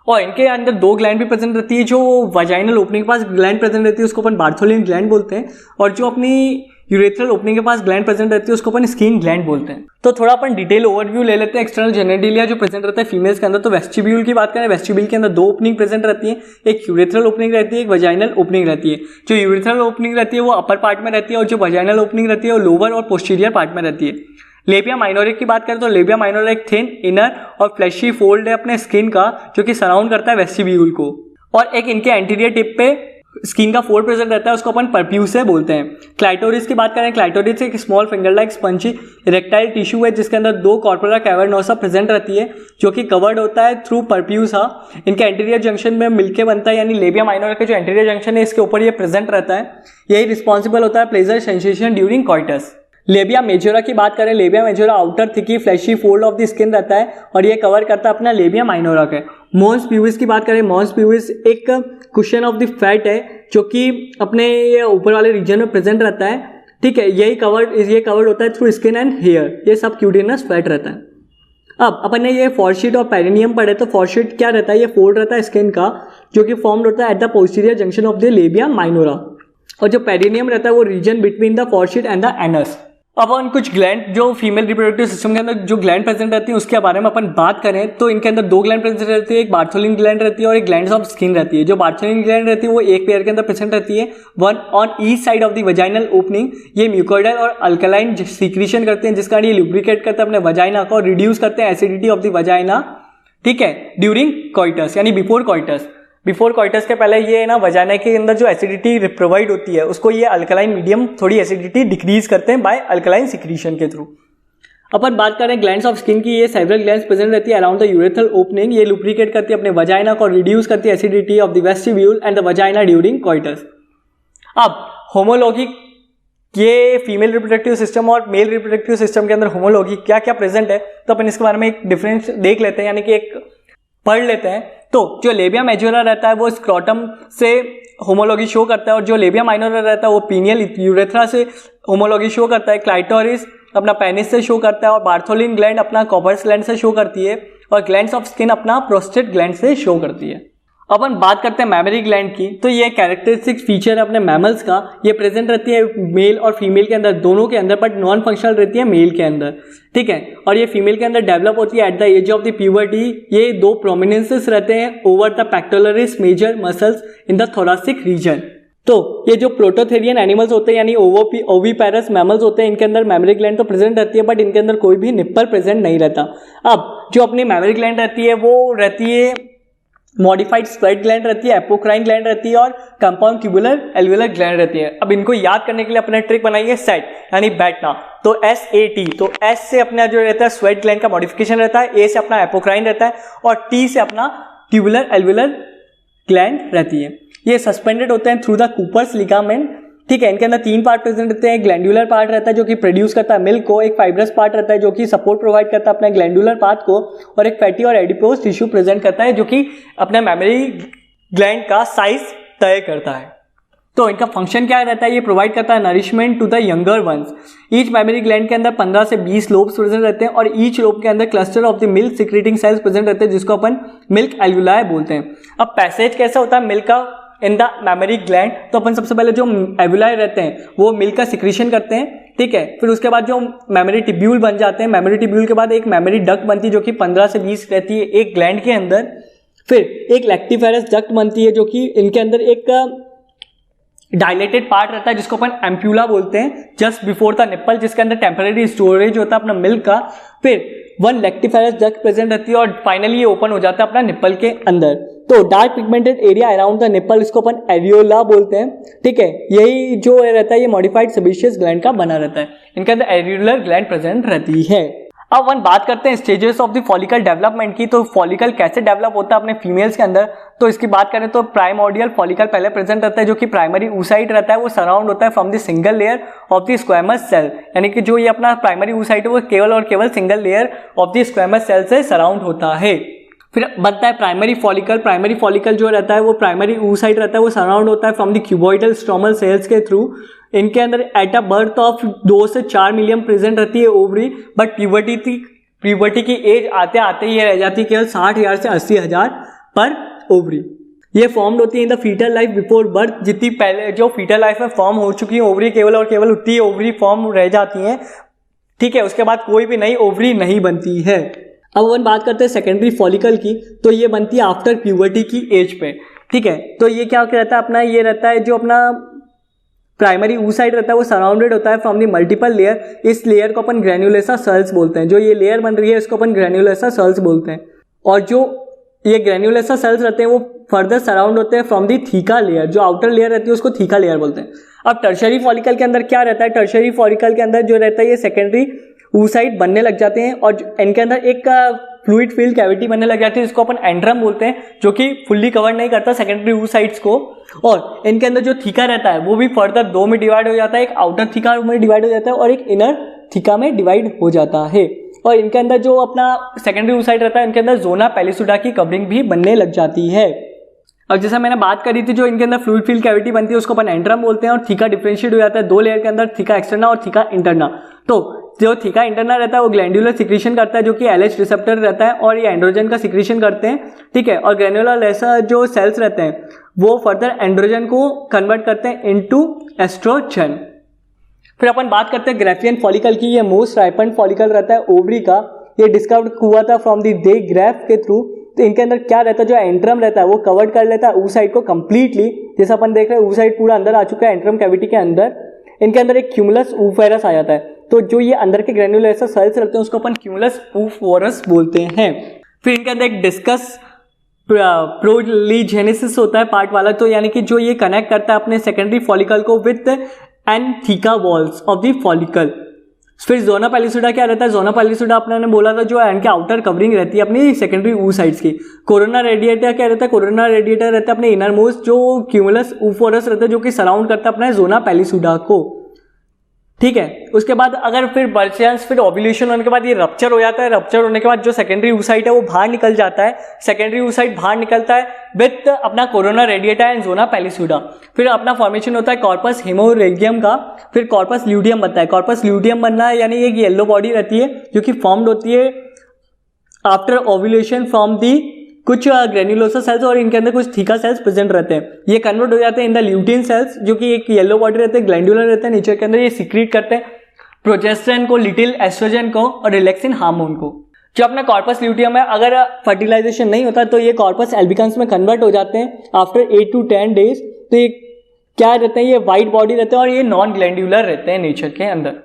और इनके अंदर दो ग्लैंड भी प्रेजेंट रहती है। जो वजाइनल ओपनिंग के पास ग्लैंड प्रेजेंट रहती है उसको अपन बार्थोलिन ग्लैंड बोलते हैं, और जो अपनी यूरेथ्रल ओपनिंग के पास ग्लैंड प्रेजेंट रहती है उसको अपन स्किन ग्लैंड बोलते हैं। तो थोड़ा अपन डिटेल ओवरव्यू ले लेते हैं एक्सटर्नल जेनिटिलिया जो प्रेजेंट रहता है फीमेल्स के अंदर। तो वेस्टिब्यूल की बात करें, वेस्टिब्यूल के अंदर दो ओपनिंग प्रेजेंट रहती है, एक यूरेथ्रल ओपनिंग रहती है, एक वजाइनल ओपनिंग रहती है। जो यूरेथ्रल ओपनिंग रहती है वो अपर पार्ट में रहती है, और जो वजाइनल ओपनिंग रहती है वो लोअर और पोस्टीरियर पार्ट में रहती है। लेबिया माइनोरा की बात करें तो लेबिया माइनोरा एक थिन इनर और फ्लैशी फोल्ड है अपने स्किन का, जो कि सराउंड करता है वेस्टिब्यूल को, और एक इनके एंटीरियर टिप पे स्किन का फोल्ड प्रेजेंट रहता है, उसको अपन परप्यूस बोलते हैं। क्लाइटोरिस की बात करें, क्लाइटोरिस एक small finger like spongy erectile tissue है जिसके अंदर दो कॉर्पोरा कैवर्नोसा प्रेजेंट रहती है, जो कि कवर्ड होता है थ्रू परप्यूसा। इनके एंटीरियर जंक्शन में मिलके बनता है, यानी लेबिया माइनोरा का जो एंटीरियर जंक्शन है इसके ऊपर ये प्रेजेंट रहता है। यही रिस्पॉन्सिबल होता है pleasure sensation during coitus. Labia majora की बात करें, labia majora outer thicky fleshy fold of the skin रहता है, और ये कवर करता है अपना लेबिया माइनोरा के। मॉन्स प्यूबिस की बात करें, मॉन्स प्यूबिस एक कुशन ऑफ द फैट है जो कि अपने ऊपर वाले रीजन में प्रेजेंट रहता है, ठीक है। ये कवर्ड होता है थ्रू स्किन एंड हेयर, ये सब क्यूटिनस फैट रहता है। अब अपन ने ये फॉरशीट और पेरिनियम पढ़े, तो फॉरशीट क्या रहता है, ये फोल्ड रहता है स्किन का, जो कि फॉर्म्ड होता है at the posterior junction of the labia minora, और जो पेरिनियम रहता है वो region between the fourchette and the anus. अब अपन कुछ ग्लैंड जो फीमेल रिप्रोडक्टिव सिस्टम के अंदर जो ग्लैंड प्रेजेंट रहती है उसके बारे में अपन बात करें, तो इनके अंदर दो ग्लैंड प्रेजेंट रहती है, एक बार्थोलिन ग्लैंड रहती है और एक ग्लैंड ऑफ स्किन रहती है। जो बार्थोलिन ग्लैंड रहती है वो एक पेयर के अंदर प्रेजेंट रहती है, one on each side of the vaginal opening. ये म्यूकोइडल और अल्कलाइन सीक्रेशन करते हैं, जिसका ये लुब्रिकेट करते हैं अपने वजाइना को, रिड्यूस करते हैं एसिडिटी ऑफ द वजाइना, ठीक है, ड्यूरिंग कॉइटस यानी बिफोर कॉइटस। बिफोर कॉइटस के पहले ये ना वजाइना के अंदर जो एसिडिटी प्रोवाइड होती है उसको ये अल्कलाइन मीडियम थोड़ी एसिडिटी डिक्रीज करते हैं बाय अल्कलाइन सिक्रीशन के थ्रू। अपन बात करें ग्लैंड्स ऑफ स्किन की, ये सेवरल ग्लैंड्स प्रेजेंट रहती है अराउंड द यूरेथ्रल ओपनिंग। ये लुब्रिकेट करती है अपने वजाइना को, रिड्यूस करती है acidity of the vestibule and the vagina during coitus. अब होमोलॉगी, ये फीमेल रिप्रोडक्टिव सिस्टम और मेल रिप्रोडक्टिव सिस्टम के अंदर होमोलॉगी क्या क्या प्रेजेंट है, तो अपन इसके बारे में एक डिफरेंस देख लेते हैं, यानी कि एक पढ़ लेते हैं। तो जो लेबिया मेजोरा रहता है वो स्क्रोटम से होमोलॉगी शो करता है, और जो लेबिया माइनोरा रहता है वो पीनियल यूरेथ्रा से होमोलॉगी शो करता है। क्लाइटोरिस अपना पेनिस से शो करता है, और बार्थोलिन ग्लैंड अपना कॉपर्स ग्लैंड से शो करती है, और ग्लैंड्स ऑफ स्किन अपना प्रोस्टेट ग्लैंड से शो करती है। अपन बात करते हैं मैमरी ग्लैंड की, तो ये कैरेक्टरिस्टिक फीचर है अपने मैमल्स का। ये प्रेजेंट रहती है मेल और फीमेल के अंदर, दोनों के अंदर, बट नॉन फंक्शनल रहती है मेल के अंदर, ठीक है। और ये फीमेल के अंदर डेवलप होती है at the age of the puberty. ये दो प्रोमिनेंसेस रहते हैं over the pectoralis major muscles in the thoracic region. तो ये जो प्रोटोथेरियन एनिमल्स होते हैं यानी ओविपेरस मैमल्स होते हैं, इनके अंदर मैमरी ग्लैंड तो प्रेजेंट रहती है, बट इनके अंदर कोई भी निप्पल प्रेजेंट नहीं रहता। अब जो अपनी मैमरी ग्लैंड रहती है वो रहती है मॉडिफाइड स्वेट ग्लैंड रहती है, एपोक्राइन ग्लैंड रहती है और कंपाउंड ट्यूबुलर एल्वियुलर ग्लैंड रहती है। अब इनको याद करने के लिए अपने ट्रिक बनाइए सेट यानी बैठना, तो SAT, तो S से अपना जो रहता है स्वेट ग्लैंड का मॉडिफिकेशन रहता है, A से अपना एपोक्राइन रहता है और T से अपना ट्यूबुलर एल्वियुलर ग्लैंड रहती है। ये सस्पेंडेड होते हैं थ्रू द कूपर्स लिगामेंट, ठीक है। इनके अंदर 3 पार्ट प्रेजेंट रहते हैं। ग्लैंडुलर पार्ट रहता है जो कि प्रोड्यूस करता है मिल्क को, एक फाइब्रस पार्ट रहता है जो कि सपोर्ट प्रोवाइड करता है अपने ग्लैंडुलर पार्ट को, और एक फैटी और एडिपोज टिश्यू प्रेजेंट करता है जो कि अपने मैमरी ग्लैंड का साइज तय करता है। तो इनका फंक्शन क्या रहता है, ये प्रोवाइड करता है nourishment to the younger ones. Each mammary gland के अंदर 15 से 20 लोब्स प्रेजेंट रहते हैं और ईच लोब के अंदर cluster of the milk secreting sales present रहते हैं जिसको अपन मिल्क एल्वुलाई बोलते हैं। अब पैसेज कैसा होता है मिल्क का इन द मैमरी ग्लैंड, तो अपन सबसे पहले जो एल्वुलाई रहते हैं वो मिल्क का सिक्रीशन करते हैं, ठीक है। फिर उसके बाद जो मैमरी टिब्यूल बन जाते हैं, मैमरी टिब्यूल के बाद एक मैमरी डक्ट बनती है जो कि 15 से 20 रहती है एक ग्लैंड के अंदर। फिर एक लैक्टिफेरस डक्ट बनती है जो कि इनके अंदर एक डायलेटेड पार्ट रहता है जिसको अपन एम्प्यूला बोलते हैं जस्ट बिफोर द निप्पल, जिसके अंदर टेम्परेरी स्टोरेज होता है अपना मिल्क का। फिर 1 लैक्टिफेरस डक्ट प्रेजेंट रहती है और फाइनली ये ओपन हो जाता है अपना निप्पल के अंदर। तो dark pigmented area around the nipple, इसको अपन एरियोला बोलते हैं, ठीक है। यही जो रहता है ये मॉडिफाइड सेबेशियस ग्लैंड का बना रहता है, इनके अंदर एरियोलर ग्लैंड प्रेजेंट रहती है। अब वन बात करते हैं stages of the follicle development की, तो फॉलिकल कैसे डेवलप होता है अपने फीमेल्स के अंदर। तो इसकी बात करें तो प्राइमोर्डियल फॉलिकल पहले प्रेजेंट रहता है जो कि प्राइमरी oocyte रहता है, वो सराउंड होता है from the single layer of the squamous cell, यानी कि जो ये अपना प्राइमरी oocyte है वो केवल और केवल single layer of the squamous cell से सराउंड होता है। फिर बनता है प्राइमरी फॉलिकल। प्राइमरी फॉलिकल जो रहता है वो प्राइमरी oocyte रहता है, वो सराउंड होता है from the cuboidal stromal cells के थ्रू। इनके अंदर एट अ बर्थ ऑफ 2 से 4 मिलियन प्रेजेंट रहती है ओवरी, बट प्यूबर्टी की एज आते आते ये रह जाती है केवल 60,000 से 80,000 पर ओवरी। ये फॉर्म्ड होती है in the fetal life before birth, जितनी पहले जो फीटल लाइफ में फॉर्म हो चुकी है ओवरी केवल और केवल उतनी ही ओवरी फॉर्म रह जाती हैं, ठीक है। उसके बाद कोई भी नई ओवरी नहीं बनती है। अब अपन बात करते हैं सेकेंडरी फॉलिकल की, तो ये बनती है आफ्टर प्यूबर्टी की एज पे, ठीक है। तो ये क्या रहता है अपना, ये रहता है जो अपना प्राइमरी oocyte रहता है वो सराउंडेड होता है फ्रॉम दी मल्टीपल लेयर। इस लेयर को अपन ग्रैन्युलोसा सेल्स बोलते हैं। जो ये लेयर बन रही है इसको अपन ग्रैन्युलोसा सेल्स बोलते हैं, और जो ये ग्रैन्युलोसा सेल्स रहते हैं वो फर्दर सराउंड होते हैं फ्रॉम दी थीका लेयर। जो आउटर लेयर रहती है उसको थीका लेयर बोलते हैं। अब टर्शरी फॉलिकल के अंदर क्या रहता है, टर्शरी फॉलिकल के अंदर जो रहता है ये सेकेंडरी oocyte बनने लग जाते हैं और इनके अंदर एक फ्लूइड फील्ड कैविटी बनने लग जाती है जिसको अपन एंड्रम बोलते हैं, जो कि फुल्ली कवर नहीं करता सेकेंडरी oocytes को। और इनके अंदर जो थीका रहता है वो भी फर्दर 2 में डिवाइड हो जाता है, एक आउटर थीका में डिवाइड हो जाता है और एक इनर थीका में डिवाइड हो जाता है। और इनके अंदर जो अपना सेकेंडरी oocyte रहता है इनके अंदर जोना पेलिसुडा की कवरिंग भी बनने लग जाती है। अब जैसा मैंने बात करी थी, जो इनके अंदर फ्लूइड फील्ड कैविटी बनती है उसको अपन एंड्रम बोलते हैं, और थीका डिफरेंशिएट हो जाता है 2 लेयर के अंदर, थीका एक्सटर्ना और थीका इंटरना। तो जो थीका इंटरना रहता है वो ग्लैंडुलर सिक्रीशन करता है जो कि LH रिसेप्टर रहता है और ये एंड्रोजन का सिक्रीशन करते हैं, ठीक है। और ग्रैन्युलर ऐसा जो सेल्स रहते हैं वो फर्दर एंड्रोजन को कन्वर्ट करते हैं इनटू एस्ट्रोजन। फिर अपन बात करते हैं ग्राफियन फॉलिकल की। ये मोस्ट राइपन फॉलिकल रहता है ओवरी का। ये डिस्कवर हुआ था फ्रॉम द डे ग्राफ के थ्रू। तो इनके अंदर क्या रहता है, जो एंट्रम रहता है वो कवर्ड कर लेता है oocyte को कंप्लीटली। जैसा अपन देख रहे हैं oocyte पूरा अंदर आ चुका है एंट्रम कैविटी के अंदर। इनके अंदर एक क्यूमुलस oophorus आ जाता है। तो जो ये अंदर के ग्रैन्युलोसा सेल्स रहते हैं उसको अपन क्यूमुलस oophorus बोलते हैं। फिर इनके अंदर एक डिस्कस प्रोलीजेनेसिस होता है पार्ट वाला, तो यानी कि जो ये कनेक्ट करता है अपने सेकेंडरी फॉलिकल को with and theca walls of the follicle. फिर जोना पेलिसुडा क्या रहता है, जोना पेलिसुडा अपने बोला था जो इनके आउटर कवरिंग रहती है अपनी सेकेंडरी oocytes की। कोरोना रेडिएटर क्या रहता है, कोरोना रेडिएटर रहता है अपने इनर मोस्ट जो क्यूमुलस oophorus रहता है जो कि सराउंड करता है अपने जोना पेलिसुडा को, ठीक है। उसके बाद अगर फिर बाय फिर ओव्यूलेशन होने के बाद ये रप्चर हो जाता है। रप्चर होने के बाद जो सेकेंडरी oocyte है वो बाहर निकल जाता है। सेकेंडरी oocyte बाहर निकलता है विथ अपना corona radiata and zona pellucida. फिर अपना फॉर्मेशन होता है कॉर्पस हेमोरेगियम का। फिर कॉर्पस ल्यूटियम बनता है। कॉर्पस ल्यूटियम बनना है यानी एक येलो बॉडी रहती है जो कि फॉर्म्ड होती है आफ्टर ओव्यूलेशन फ्रॉम दी कुछ ग्रेन्युलोसा सेल्स और इनके अंदर कुछ थीका सेल्स प्रेजेंट रहते हैं। ये कन्वर्ट हो जाते हैं इन द ल्यूटिन सेल्स, जो कि एक येलो बॉडी रहते हैं, ग्लैंडुलर रहते हैं नेचर के अंदर। ये सीक्रेट करते हैं प्रोजेस्टेरोन को, लिटिल एस्ट्रोजन को और रिलैक्सिन हार्मोन को। जो अपना कॉर्पस ल्यूटियम है, अगर फर्टिलाइजेशन नहीं होता तो ये कॉर्पस एल्बिकन्स में कन्वर्ट हो जाते हैं आफ्टर 8 to 10 डेज। तो ये क्या रहते हैं, ये वाइट बॉडी रहते हैं और ये नॉन ग्लैंडुलर रहते हैं नेचर के अंदर।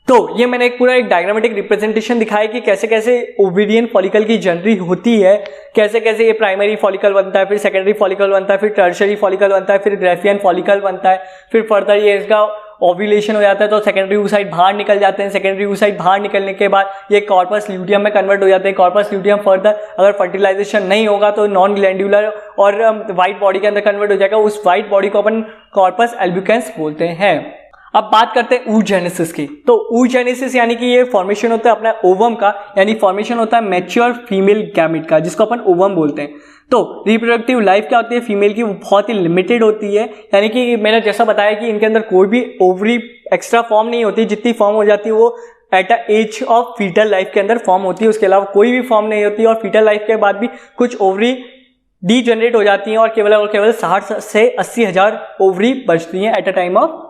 तो ये मैंने एक पूरा एक डायग्रामेटिक रिप्रेजेंटेशन दिखाया कि कैसे कैसे ओविडियन फॉलिकल की जनरी होती है, कैसे कैसे ये प्राइमरी फॉलिकल बनता है, फिर सेकेंडरी फॉलिकल बनता है, फिर टर्शियरी फॉलिकल बनता है, फिर ग्राफियन फॉलिकल बनता है, फिर फर्दर ये इसका ओव्यूलेशन हो जाता है तो सेकेंडरी oocyte बाहर निकल जाते हैं। सेकेंडरी oocyte बाहर निकलने के बाद ये कॉर्पस ल्यूटियम में कन्वर्ट हो जाते हैं। कॉर्पस ल्यूटियम फर्दर अगर फर्टिलाइजेशन नहीं होगा तो नॉन ग्लैंडुलर और व्हाइट बॉडी के अंदर कन्वर्ट हो जाएगा। उस व्हाइट बॉडी को अपन कॉर्पस एल्बिकन्स बोलते हैं। अब बात करते हैं oogenesis की। तो oogenesis यानी कि ये फॉर्मेशन होता है अपना ओवम का, यानी फॉर्मेशन होता है मैच्योर फीमेल गैमेट का, जिसको अपन ओवम बोलते हैं। तो रिप्रोडक्टिव लाइफ क्या होती है फीमेल की, वो बहुत ही लिमिटेड होती है। यानी कि मैंने जैसा बताया कि इनके अंदर कोई भी ओवरी एक्स्ट्रा फॉर्म नहीं होती, जितनी फॉर्म हो जाती है वो at a age of fetal life के अंदर फॉर्म होती है। उसके अलावा कोई भी फॉर्म नहीं होती और फीटल लाइफ के बाद भी कुछ ओवरी डीजनरेट हो जाती हैं और केवल 60 से 80 हजार ओवरी बचती हैं at a time of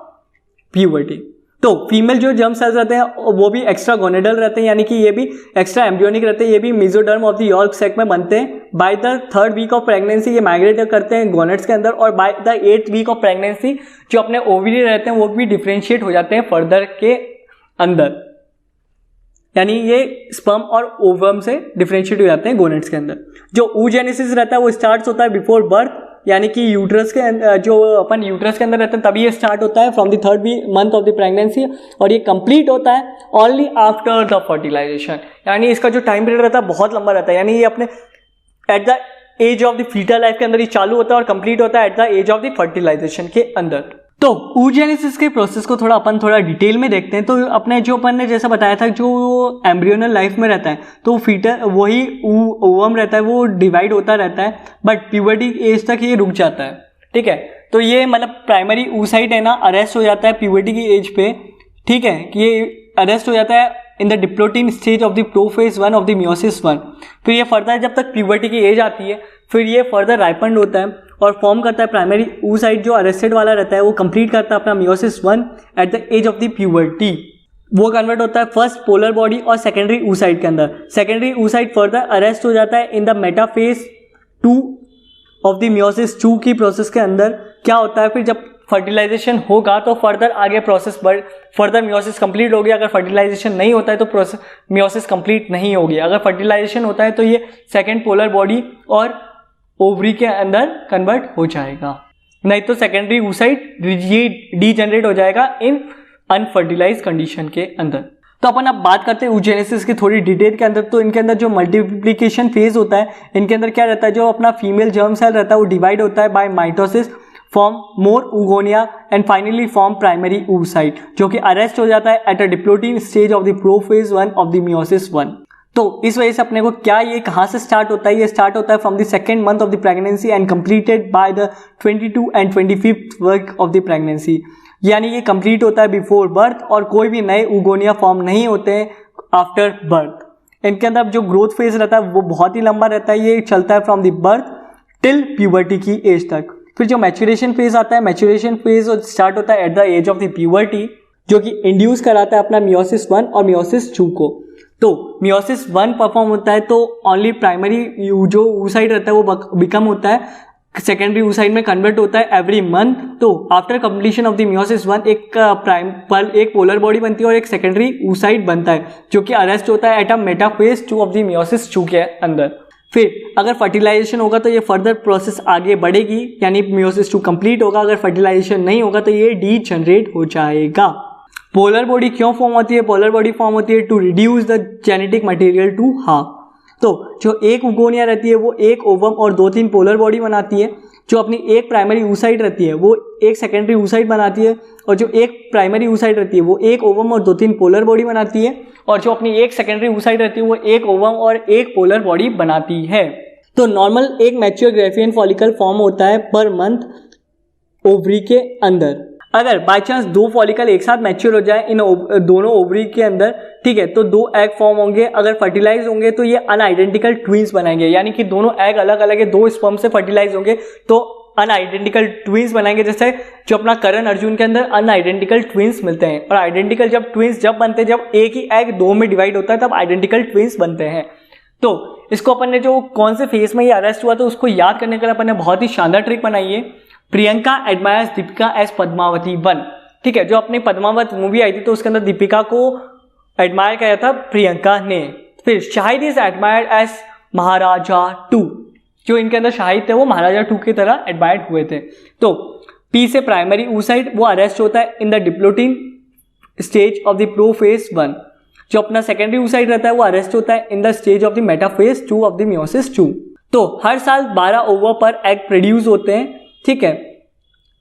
puberty. तो फीमेल जो जर्म सेल्स रहते हैं वो भी एक्स्ट्रा गोनेडल रहते हैं, यानी कि ये भी एक्स्ट्रा एम्ब्रियोनिक रहते हैं। ये भी mesoderm of the yolk sac में बनते हैं। By the 3rd week of pregnancy ये माइग्रेट करते हैं गोनेड्स के अंदर, और by the 8th week of pregnancy जो अपने ओवरी रहते हैं वो भी डिफ्रेंशिएट हो जाते हैं फर्दर के अंदर, यानी ये स्पर्म और ओवम से डिफ्रेंशिएट हो जाते हैं गोनेड्स के अंदर। जो oogenesis रहता है वो स्टार्ट होता है बिफोर बर्थ, यानी कि यूट्रस के जो अपन यूट्रस के अंदर रहते हैं तभी ये स्टार्ट होता है from the 3rd month of the pregnancy, और ये कंप्लीट होता है ओनली आफ्टर द फर्टिलाइजेशन। यानी इसका जो टाइम पीरियड रहता है बहुत लंबा रहता है, यानी ये अपने at the age of the fetal life के अंदर ये चालू होता है और कंप्लीट होता है at the age of the fertilization के अंदर। तो oogenesis के प्रोसेस को थोड़ा डिटेल में देखते हैं। तो अपने जो अपन ने जैसा बताया था जो एम्ब्रियोनल लाइफ में रहता है तो फीटल वही ओवम रहता है, वो डिवाइड होता रहता है, बट प्यूबर्टी एज तक ये रुक जाता है। ठीक है, तो ये मतलब प्राइमरी oocyte है ना अरेस्ट हो जाता है प्यूबर्टी की एज पे। ठीक है, कि ये अरेस्ट हो जाता है in the diplotene stage of the prophase 1 of the meiosis 1। फिर ये फर्दर जब तक प्यूबर्टी की एज आती है फिर ये फर्दर राइपन्ड होता है और फॉर्म करता है प्राइमरी oocyte जो अरेस्टेड वाला रहता है, वो कंप्लीट करता है अपना meiosis 1 at the age of the puberty. वो कन्वर्ट होता है फर्स्ट पोलर बॉडी और सेकेंडरी oocyte के अंदर। सेकेंडरी oocyte फर्दर अरेस्ट हो जाता है in the metaphase 2 of the meiosis 2 की प्रोसेस के अंदर। क्या होता है फिर जब फर्टिलाइजेशन होगा तो फर्दर आगे प्रोसेस फर्दर मियोसिस कंप्लीट होगी। अगर फर्टिलाइजेशन नहीं होता है तो प्रोसेस मियोसिस कंप्लीट नहीं होगी। अगर फर्टिलाइजेशन होता है तो ये सेकेंड पोलर बॉडी और ओवरी के अंदर कन्वर्ट हो जाएगा, नहीं तो सेकेंडरी oocyte डीजनरेट हो जाएगा इन अनफर्टिलाइज कंडीशन के अंदर। तो अपन अब बात करते हैं oogenesis की थोड़ी डिटेल के अंदर। तो इनके अंदर जो मल्टीप्लिकेशन फेज होता है इनके अंदर क्या रहता है, जो अपना फीमेल जर्म सेल रहता है वो डिवाइड होता है by mitosis, form more oogonia and finally form primary oocyte, जो कि अरेस्ट हो जाता है at a diplotene stage of the prophase 1 of the meiosis 1। तो इस वजह से अपने को क्या ये कहाँ से स्टार्ट होता है, ये स्टार्ट होता है from the 2nd month of the pregnancy and completed by the 22 and 25th week of the pregnancy. यानी ये कंप्लीट होता है बिफोर बर्थ और कोई भी नए oogonia फॉर्म नहीं होते हैं आफ्टर बर्थ। इनके अंदर जो ग्रोथ फेज रहता है वो बहुत ही लंबा रहता है, ये चलता है from the birth till puberty की एज तक। फिर जो मैच्योरेशन फेज आता है, मैच्योरेशन फेज स्टार्ट होता है at the age of the puberty, जो कि इंड्यूस कराता है अपना मियोसिस 1 और मियोसिस 2 को। तो मियोसिस 1 परफॉर्म होता है तो ओनली प्राइमरी जो oocyte रहता है वो बिकम होता है, सेकेंडरी oocyte में कन्वर्ट होता है एवरी मंथ। तो after completion of the meiosis 1 एक पोलर बॉडी बनती है और एक सेकेंडरी oocyte बनता है जो कि अरेस्ट होता है at a metaphase 2 of the meiosis 2 के अंदर। फिर अगर फर्टिलाइजेशन होगा तो ये फर्दर प्रोसेस आगे बढ़ेगी, यानी मियोसिस 2 कंप्लीट होगा। अगर फर्टिलाइजेशन नहीं होगा तो ये डीजनरेट हो जाएगा। पोलर बॉडी क्यों फॉर्म होती है? पोलर बॉडी फॉर्म होती है to reduce the genetic material to half. तो जो एक oogonia रहती है वो एक ओवम और 2-3 पोलर बॉडी बनाती है। जो अपनी एक प्राइमरी oocyte रहती है वो एक सेकेंडरी oocyte बनाती है, और जो एक प्राइमरी oocyte रहती है वो एक ओवम और 2-3 पोलर बॉडी बनाती है, और जो अपनी एक सेकेंडरी oocyte रहती है वो एक ओवम और एक पोलर बॉडी बनाती है। तो नॉर्मल एक मैच्योर ग्राफियन फॉलिकल फॉर्म होता है पर मंथ ओवरी के अंदर। अगर बाय चांस 2 फॉलिकल एक साथ मैच्योर हो जाए इन दोनों ओवरी के अंदर, ठीक है, तो 2 एग फॉर्म होंगे। अगर फर्टिलाइज होंगे तो ये अनआइडेंटिकल ट्विंस बनाएंगे, यानी कि दोनों एग अलग अलग है, 2 स्पर्म से फर्टिलाइज होंगे तो अनआइडेंटिकल ट्विंस बनाएंगे। जैसे जो अपना करण अर्जुन के अंदर अनआइडेंटिकल ट्विंस मिलते हैं। और आइडेंटिकल जब ट्विंस जब बनते हैं, जब एक ही एग 2 में डिवाइड होता है तब आइडेंटिकल ट्विंस बनते हैं। तो इसको अपन ने जो कौन से फेज में ये अरेस्ट हुआ तो उसको याद करने के लिए अपन ने बहुत ही शानदार ट्रिक बनाई है। प्रियंका एडमायर्स दीपिका एज पद्मावती 1, ठीक है, जो अपनी पद्मावत मूवी आई थी तो उसके अंदर दीपिका को एडमायर किया था प्रियंका ने। फिर शाहिद इज एडमायर्ड एज महाराजा 2, जो इनके अंदर शाहिद थे वो महाराजा 2 की तरह एडमायर्ड हुए थे। तो पी से प्राइमरी oocyte वो अरेस्ट होता है in the diplotene stage of the prophase 1। जो अपना सेकेंडरी oocyte रहता है वो अरेस्ट होता है in the stage of the metaphase 2 of the meiosis 2। तो हर साल 12 ओवर पर एग प्रोड्यूस होते हैं, ठीक है,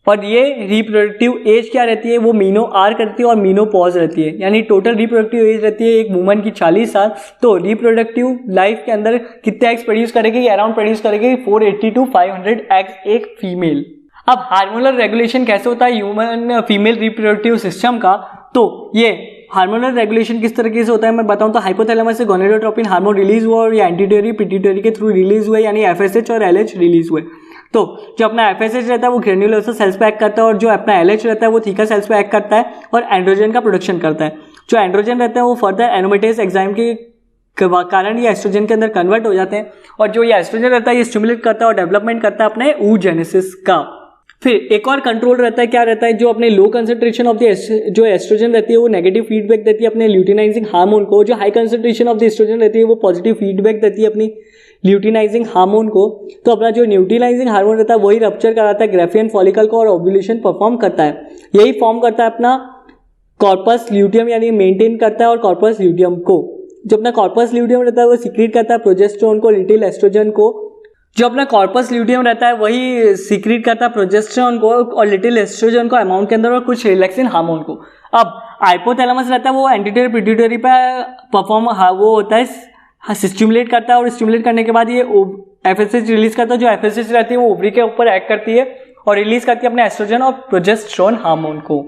और ये रिप्रोडक्टिव एज क्या रहती है, वो मीनो आर करती है और मीनोपॉज रहती है, यानी टोटल रिप्रोडक्टिव एज रहती है एक वुमन की 40 साल। तो रिप्रोडक्टिव लाइफ के अंदर कितने एग्स प्रोड्यूस करेगी, अराउंड प्रोड्यूस करेगी 480 to 500 एग्स एक फीमेल। अब हार्मोनल रेगुलेशन कैसे होता है ह्यूमन फीमेल रिप्रोडक्टिव सिस्टम का, तो ये हार्मोनल रेगुलेशन किस तरीके से होता है मैं बताऊं। तो हाइपोथैलेमस से गोनेडोट्रोपिन हार्मोन रिलीज हुआ और ये एंटीटरी पिट्यूटरी के थ्रू रिलीज हुए, यानी एफएसएच और एलएच रिलीज हुए। तो जो अपना एफएसएच रहता है वो ग्रेन्युलोसा सेल्स पे एक्ट करता है और जो अपना एलएच रहता है वो थीका सेल्स पे एक्ट करता है और एंड्रोजन का प्रोडक्शन करता है। जो एंड्रोजन रहता है वो फर्दर एरोमेटेज एंजाइम के कारण ये एस्ट्रोजन के अंदर कन्वर्ट हो जाते हैं और जो ये एस्ट्रोजन रहता है ये स्टिमुलेट करता है और डेवलपमेंट करता है अपने oogenesis का। फिर एक और कंट्रोल रहता है, क्या रहता है, जो अपने लो कंसेंट्रेशन ऑफ द जो एस्ट्रोजन रहती है वो नेगेटिव फीडबैक देती है अपने ल्यूटिनाइजिंग हार्मोन को। जो high concentration of the estrogen रहती है वो पॉजिटिव फीडबैक देती है अपनी ल्यूटिनाइजिंग हार्मोन को। तो अपना जो ल्यूटिनाइजिंग हार्मोन रहता है वही रप्चर कराता है ग्रेफियन फॉलिकल को और ओव्यूलेशन परफॉर्म करता है। यही फॉर्म करता है अपना कॉर्पस ल्यूटियम, यानी मेंटेन करता है और कॉर्पस ल्यूटियम को। जो अपना कॉर्पस ल्यूटियम रहता है वो सीक्रेट करता है प्रोजेस्टेरोन को, लिटिल एस्ट्रोजन को। जो अपना कॉर्पस ल्यूटियम रहता है वही सीक्रेट करता है प्रोजेस्टेरोन को और लिटिल एस्ट्रोजन को अमाउंट के अंदर और कुछ रिलैक्सिन हार्मोन को। अब हाइपोथैलेमस रहता है वो एंटीटरी पिट्यूटरी पे परफॉर्म वो होता है, स्टिमुलेट करता है और स्टिमुलेट करने के बाद ये एफएसएच रिलीज करता है। जो एफएसएच रहती है वो ओवरी के ऊपर एक्ट करती है और रिलीज करती है अपने एस्ट्रोजन और प्रोजेस्टेरोन हार्मोन को।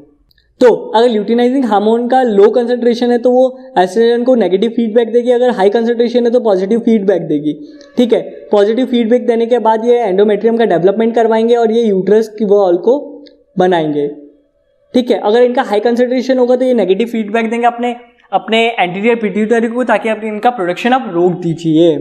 तो अगर ल्यूटिनाइजिंग हार्मोन का लो कंसंट्रेशन है तो वो एस्ट्रोजन को नेगेटिव फीडबैक देगी, अगर हाई कंसंट्रेशन है तो पॉजिटिव फीडबैक देगी, ठीक है। पॉजिटिव फीडबैक देने के बाद ये एंडोमेट्रियम का डेवलपमेंट करवाएंगे और ये यूट्रस की वॉल को बनाएंगे, ठीक है। अगर इनका हाई कंसंट्रेशन होगा तो ये नेगेटिव फीडबैक देंगे अपने एंटीरियर पिट्यूटरी को, ताकि अपनी इनका प्रोडक्शन आप रोक दीजिए।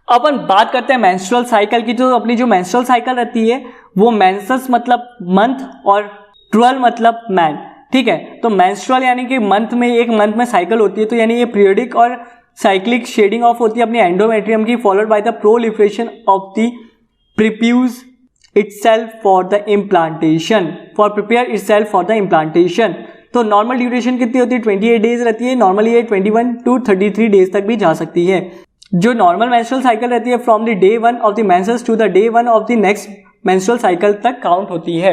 अपन बात करते हैं मेंस्ट्रुअल साइकिल की। तो अपनी जो मेंस्ट्रुअल साइकिल रहती है वो मेंसस मतलब मंथ और ट्वेल मतलब मैन, ठीक है। तो मेंस्ट्रुअल यानी कि मंथ में एक मंथ में साइकिल होती है, तो यानी ये पीरियडिक और साइक्लिक शेडिंग ऑफ होती है अपनी एंडोमेट्रियम की, followed by the proliferation of the prepuce itself for the implantation, for prepare itself for the implantation. तो नॉर्मल ड्यूरेशन कितनी होती है 28 डेज रहती है, नॉर्मली ये 21 to 33 डेज तक भी जा सकती है। जो नॉर्मल मेंस्ट्रुअल साइकिल रहती है from the day 1 of the menses to the day 1 of the next menstrual cycle तक काउंट होती है।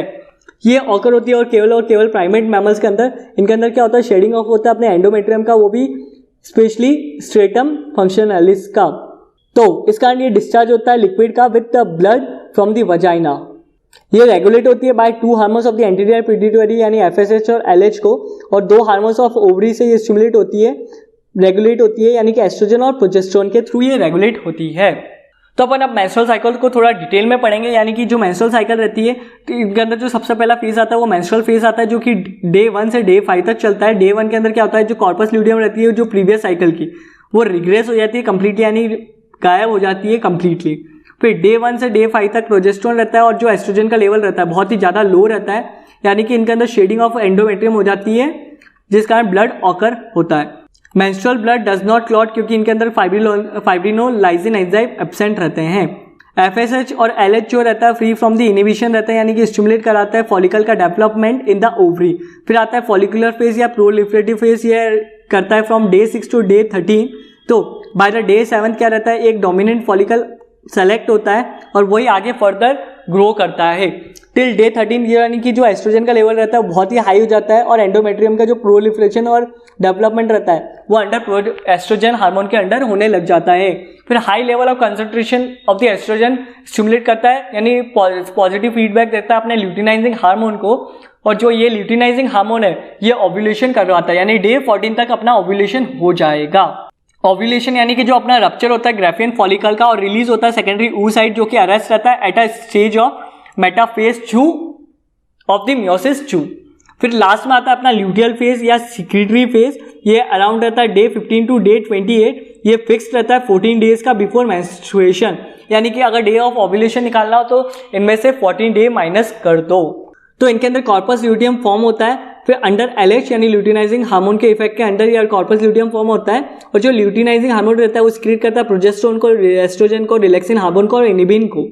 ये ऑकर होती है और केवल प्राइमेट मैमल्स के अंदर, इनके अंदर क्या होता है, शेडिंग ऑफ होता है अपने एंडोमेट्रियम का, वो भी स्पेशली स्ट्रेटम फंक्शनलिस का। तो इस कारण ये डिस्चार्ज होता है लिक्विड का with the blood from the vagina. ये रेगुलेट होती है by 2 hormones of the anterior pituitary यानी एफएसएच और एलएच को, और 2 हार्मोन्स ऑफ ओवरी से ये स्टिमुलेट होती है, रेगुलेट होती है, यानी कि एस्ट्रोजन और प्रोजेस्टेरोन के थ्रू ये रेगुलेट होती है। तो अपन अब मेंस्ट्रुअल साइकिल को थोड़ा डिटेल में पढ़ेंगे। यानी कि जो मेंस्ट्रुअल साइकिल रहती है तो इनके अंदर जो सबसे पहला फेज आता है वो मेंस्ट्रुअल फेज आता है, जो कि डे 1 से डे 5 तक चलता है। डे 1 के अंदर क्या होता है, जो कॉर्पस ल्यूटियम रहती है जो प्रीवियस साइकिल की वो रिग्रेस हो जाती है कंप्लीटली, यानी गायब हो जाती है कंप्लीटली। फिर डे 1 से डे 5 तक प्रोजेस्टेरोन रहता है और जो एस्ट्रोजन का लेवल रहता है बहुत ही ज़्यादा लो रहता है, यानी कि इनके अंदर शेडिंग ऑफ एंडोमेट्रियम हो जाती है जिस कारण ब्लड ऑकर होता है। Menstrual blood does not clot क्योंकि इनके अंदर फाइब्रिनोलाइसिन एंजाइम एब्सेंट रहते हैं। एफएसएच और एलएच जो रहता है फ्री फ्रॉम द इनिबिशन रहता है, यानी कि स्टिमुलेट कराता है फॉलिकल का डेवलपमेंट इन द ओवरी। फिर आता है फॉलिकुलर फेज या प्रोलिफरेटिव फेज, ये करता है फ्रॉम डे 6 टू डे 13। तो बाय द डे 7 क्या रहता है, एक डोमिनेंट फॉलिकल सेलेक्ट होता है और वही आगे फर्दर ग्रो करता है। टिल डे 13 यानी कि जो एस्ट्रोजन का लेवल रहता है वो बहुत ही हाई हो जाता है और एंडोमेट्रियम का जो प्रोलिफरेशन और डेवलपमेंट रहता है वो अंडर एस्ट्रोजन हार्मोन के अंडर होने लग जाता है। फिर high level of concentration of the estrogen stimulate करता है यानी पॉजिटिव फीडबैक देता है अपने ल्यूटिनाइजिंग हार्मोन को, और जो ये ल्यूटिनाइजिंग हार्मोन है ये ओव्यूलेशन करवाता है यानी डे 14 तक अपना ओव्यूलेशन हो जाएगा। ओव्यूलेशन यानी कि जो अपना रप्चर होता है ग्राफियन फॉलिकल का और रिलीज होता है सेकेंडरी oocyte जो कि अरेस्ट रहता है at a stage of metaphase 2 of the meiosis 2। फिर लास्ट में आता है अपना ल्यूटियल फेज या सिक्रीटरी फेज, ये अराउंड रहता है डे 15 टू डे 28। ये फिक्स्ड रहता है 14 डेज का बिफोर मेंस्ट्रुएशन, यानी कि अगर डे ऑफ ओव्यूलेशन निकालना हो तो इनमें से 14 डे माइनस कर दो। तो इनके अंदर कॉर्पस ल्यूटियम फॉर्म होता है। फिर अंडर एलएच यानी ल्यूटिनाइजिंग हार्मोन के इफेक्ट के अंडर यार कॉर्पस ल्यूटियम फॉर्म होता है, और जो ल्यूटिनाइजिंग हार्मोन रहता है वो सिक्रीट करता है प्रोजेस्टेरोन को, एस्ट्रोजन को, रिलैक्सिन हार्मोन को और इनिबिन को।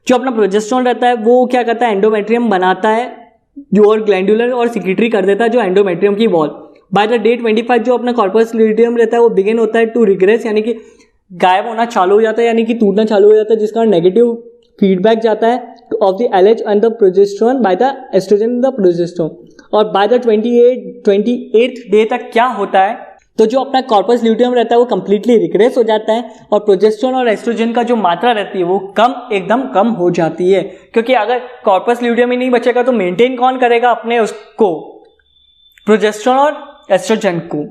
जो अपना प्रोजेस्टेरोन रहता है वो क्या करता है एंडोमेट्रियम बनाता है जो और ग्लैंडुलर और सिक्रीटरी कर देता है जो एंडोमेट्रियम की वॉल। बाय द डे 25 जो अपना कॉर्पस ल्यूटियम रहता है वो बिगिन होता है टू रिग्रेस यानी कि गायब होना चालू हो जाता है यानी कि टूटना चालू हो जाता है, जिसका नेगेटिव फीडबैक जाता है of the LH and the progesterone by the estrogen in the progesterone. और बाय द 28th डे तक क्या होता है तो जो अपना कॉर्पस ल्यूटियम रहता है वो कंप्लीटली रिग्रेस हो जाता है और प्रोजेस्टेरोन और एस्ट्रोजन का जो मात्रा रहती है वो एकदम कम हो जाती है, क्योंकि अगर कॉर्पस ल्यूटियम ही नहीं बचेगा तो मेंटेन कौन करेगा अपने उसको, प्रोजेस्टेरोन और एस्ट्रोजन को।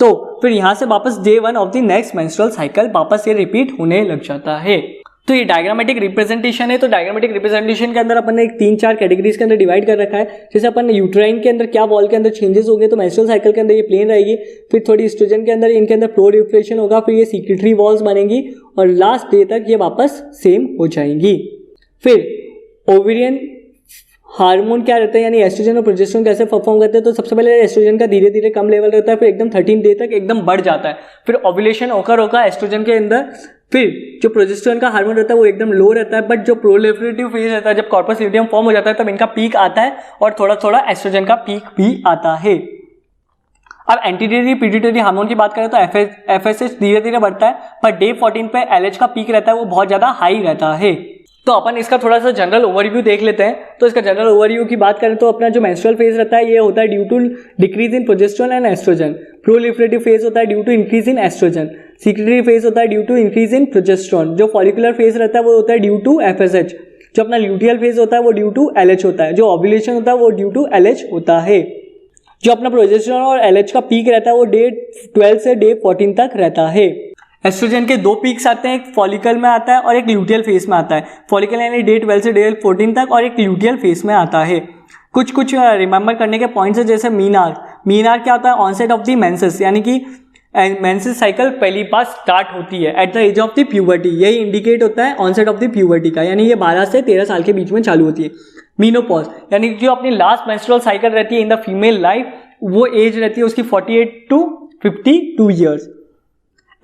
तो फिर यहां से वापस day 1 of the next menstrual cycle वापस ये रिपीट होने लग जाता है। तो ये डायग्रामेटिक रिप्रेजेंटेशन है। तो डायग्रामेटिक रिप्रेजेंटेशन के अंदर अपन ने एक 3-4 कैटेगरीज के अंदर डिवाइड कर रखा है। जैसे अपन ने यूट्राइन के अंदर क्या वॉल के अंदर चेंजेस हो गए तो मेंस्ट्रुअल साइकिल के अंदर ये प्लेन रहेगी, फिर थोड़ी एस्ट्रोजन के अंदर इनके अंदर प्रोलिफरेशन होगा, फिर ये सिक्रीटरी वॉल्स बनेंगी और लास्ट डे तक ये वापस सेम हो जाएंगी। फिर ओवेरियन हार्मोन क्या रहता है यानी एस्ट्रोजन और प्रोजेस्टेरोन कैसे परफॉर्म करते हैं, तो सबसे पहले एस्ट्रोजन का धीरे धीरे कम लेवल रहता है, फिर एकदम 13 डे तक एकदम बढ़ जाता है, फिर ओव्यूलेशन होगा एस्ट्रोजन के अंदर। फिर जो प्रोजेस्टेरोन का हार्मोन रहता है वो एकदम लो रहता है, बट जो प्रोलिफरेटिव फेज रहता है जब कॉर्पस ल्यूटियम फॉर्म हो जाता है तब इनका पीक आता है और थोड़ा थोड़ा एस्ट्रोजन का पीक भी आता है। अब एंटीरियरी पिट्यूटरी हार्मोन की बात करें तो एफएसएच धीरे धीरे बढ़ता है, पर डे 14 पे एलएच का पीक रहता है वो बहुत ज्यादा हाई रहता है। तो अपन इसका थोड़ा सा जनरल ओवरव्यू देख लेते हैं। तो इसका जनरल ओवरव्यू की बात करें तो अपना जो मेंस्ट्रुअल फेज रहता है ये होता है due to decrease in progesterone and estrogen, proliferative phase होता है due to increase in estrogen, secretory phase होता है due to increase in progesterone, जो फॉलिकुलर फेज रहता है वो होता है ड्यू टू एफएसएच, जो अपना ल्यूटियल फेज होता है वो ड्यू टू एलएच होता है, जो ओव्यूलेशन होता है वो ड्यू टू एलएच होता है। जो अपना प्रोजेस्टेरोन और एलएच का पीक रहता है वो डे 12 से डे 14 तक रहता है। एस्ट्रोजन के 2 पीक्स आते हैं, एक फॉलिकल में आता है और एक ल्यूटियल फेस में आता है। फॉलिकल यानी डे 12 से डे 14 तक और एक ल्यूटियल फेस में आता है। कुछ रिमेंबर करने के पॉइंट्स है, जैसे मीन आर्क क्या होता है ऑनसेट ऑफ द मेंसेस, यानी कि मेंसेस साइकिल पहली बार स्टार्ट होती है at the age of the puberty, यही इंडिकेट होता है ऑनसेट ऑफ द प्यूबर्टी का, यानी ये 12 से 13 साल के बीच में चालू होती है। मीनोपॉज यानी जो अपनी लास्ट मेंस्ट्रुअल साइकिल रहती है इन द फीमेल लाइफ, वो एज रहती है उसकी 48 टू 52 ईयर्स।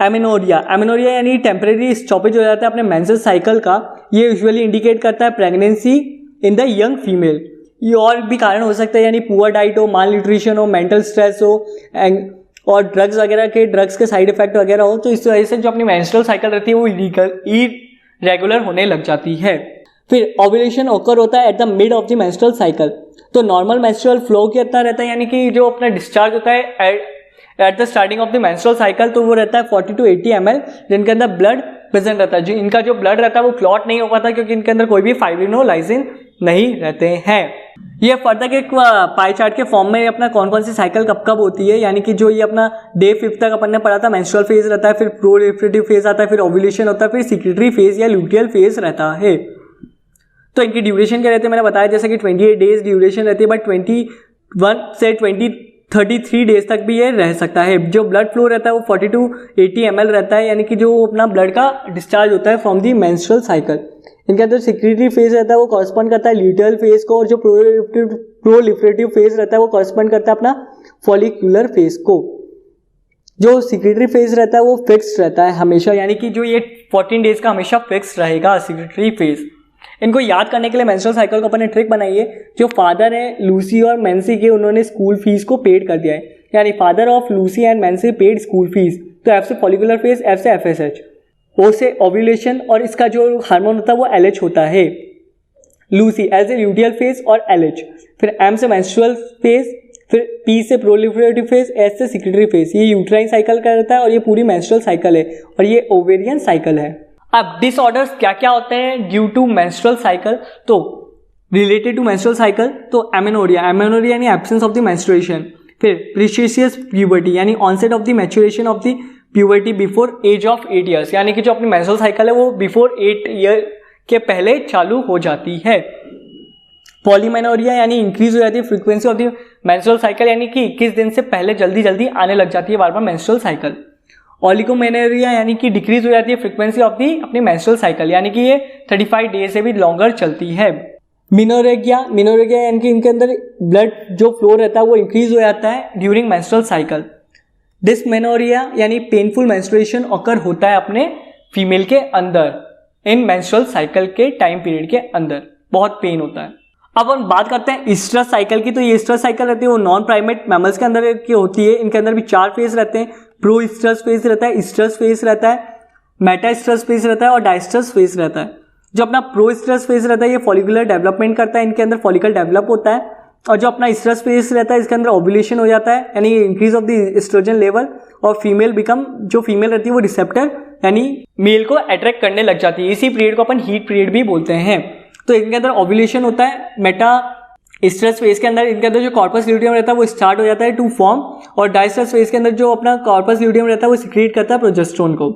एमेनोरिया यानी टेम्परेरी स्टॉपेज हो जाता है अपने मेंसेस साइकिल का, ये यूजुअली इंडिकेट करता है pregnancy in the young female. ये और भी कारण हो सकता है, यानी पुअर डाइट हो, माल न्यूट्रिशन हो, मेंटल स्ट्रेस हो और ड्रग्स के साइड इफेक्ट वगैरह हो, तो इस वजह से जो अपनी मेंस्ट्रुअल साइकिल रहती है वो इरेगुलर होने लग जाती है। फिर ओव्यूलेशन ओकर होता है at the mid of the menstrual cycle. तो नॉर्मल मेंस्ट्रुअल फ्लो कितना रहता है, यानी कि जो अपना डिस्चार्ज होता है at the starting of the menstrual cycle, तो वो रहता है 40 to 80 ml, जिनके अंदर ब्लड प्रेजेंट रहता है। जो इनका जो ब्लड रहता है वो क्लॉट नहीं हो पाता क्योंकि इनके अंदर कोई भी फाइब्रिनोलाइसिन नहीं रहते हैं। ये फर्दर के पाई चार्ट के फॉर्म में अपना कौन कौन सी साइकिल कब होती है, यानी कि जो ये अपना डे 5 तक अपन ने पढ़ा था मेंस्ट्रुअल फेज रहता है, फिर प्रोलिफरेटिव फेज आता है, फिर ओव्यूलेशन होता है, फिर सिक्रीटरी फेज या ल्यूटियल फेज रहता है। तो इनकी ड्यूरेशन क्या रहती है मैंने बताया, जैसे कि 28 डेज ड्यूरेशन रहती है, बट 21 से 33 डेज तक भी ये रह सकता है। जो ब्लड फ्लो रहता है वो 40 to 80 ml रहता है, यानी कि जो अपना ब्लड का डिस्चार्ज होता है फ्रॉम दी मेंस्ट्रुअल साइकिल। इनके अंदर सिक्रीटरी फेज रहता है वो कॉरस्पॉन्ड करता है ल्यूटियल फेज को, और जो प्रोलिफरेटिव फेज रहता है वो कॉरस्पॉन्ड करता है अपना फॉलिकुलर फेज को। जो सिक्रीटरी फेज रहता है वो फिक्स्ड रहता है हमेशा, यानी कि जो ये 14 डेज का हमेशा फिक्स्ड रहेगा सिक्रीटरी फेज। इनको याद करने के लिए मेंस्ट्रुअल साइकिल को अपन ने ट्रिक बनाई है। जो फादर है लूसी और मैंसी के, उन्होंने स्कूल फीस को पेड कर दिया है, यानी father of Lucy and Mancy paid school fees. तो एफ से फॉलिकुलर फेज, एफ से एफएसएच, ओ से ओव्यूलेशन, और इसका जो हार्मोन होता है वो एलएच होता है। Lucy as a luteal phase और LH। फिर M से मेंस्ट्रुअल फेज, फिर P से प्रोलिफरेटिव फेज, S से सिक्रेटरी फेज। ये यूट्राइन साइकिल का रहता है और ये पूरी मेंस्ट्रुअल साइकिल है और ये ओवेरियन साइकिल है। अब डिसऑर्डर्स क्या क्या होते हैं ड्यू टू मेंस्ट्रुअल साइकिल, तो रिलेटेड टू मेंस्ट्रुअल साइकिल तो एमेनोरिया यानी एब्सेंस ऑफ द मेंस्ट्रुएशन। फिर प्रीशियस प्यूबर्टी यानी onset of the maturation of the puberty before age of 8 years, यानी कि जो अपनी मेंस्ट्रुअल साइकिल है वो बिफोर 8 ईयर के पहले चालू हो जाती है। पॉलीमेनोरिया यानी इंक्रीज हो जाती है frequency of the menstrual cycle, यानी कि 21 दिन से पहले जल्दी जल्दी आने लग जाती है बार बार मेंस्ट्रुअल साइकिल। ओलिगोमेनोरिया यानी कि डिक्रीज हो जाती है फ्रीक्वेंसी ऑफ दी अपनी मेंस्ट्रुअल साइकिल, यानी कि ये 35 डेज से भी लॉन्गर चलती है। मिनोरेगिया यानी कि इनके अंदर ब्लड जो फ्लो रहता है वो इंक्रीज हो जाता है ड्यूरिंग मेंस्ट्रुअल साइकिल। डिस्मेनोरिया यानी पेनफुल मेंस्ट्रुएशन ऑकर होता है अपने फीमेल के अंदर इन मेंस्ट्रुअल साइकिल के टाइम पीरियड के अंदर, बहुत पेन होता है। अब हम बात करते हैं इस्ट्रस साइकिल की, तो ये इस्ट्रस साइकिल रहती है वो नॉन प्राइमेट मैमल्स के अंदर की होती है। इनके अंदर भी 4 फेज रहते हैं, प्रो इस्ट्रस फेज रहता है, इस्ट्रस फेज रहता है, मेटा इस्ट्रस फेज रहता है और डाइस्ट्रस फेज रहता है। जो अपना प्रो इस्ट्रस फेज रहता है ये फॉलिकुलर डेवलपमेंट करता है, इनके अंदर फॉलिकल डेवलप होता है। और जो अपना इस्ट्रस फेज रहता है इसके अंदर ओव्यूलेशन हो जाता है, यानी increase of the estrogen level, और फीमेल जो फीमेल रहती है वो रिसेप्टर यानी मेल को अट्रैक्ट करने लग जाती है। इसी पीरियड को अपन हीट पीरियड भी बोलते हैं। तो इनके अंदर ओव्यूलेशन होता है। मेटा इस्ट्रस फेज के अंदर इनके अंदर जो कॉर्पस ल्यूटियम रहता है वो स्टार्ट हो जाता है टू फॉर्म, और डाइस्ट्रस फेज के अंदर जो अपना कॉर्पस ल्यूटियम रहता है वो सिक्रीट करता है प्रोजेस्टेरोन को।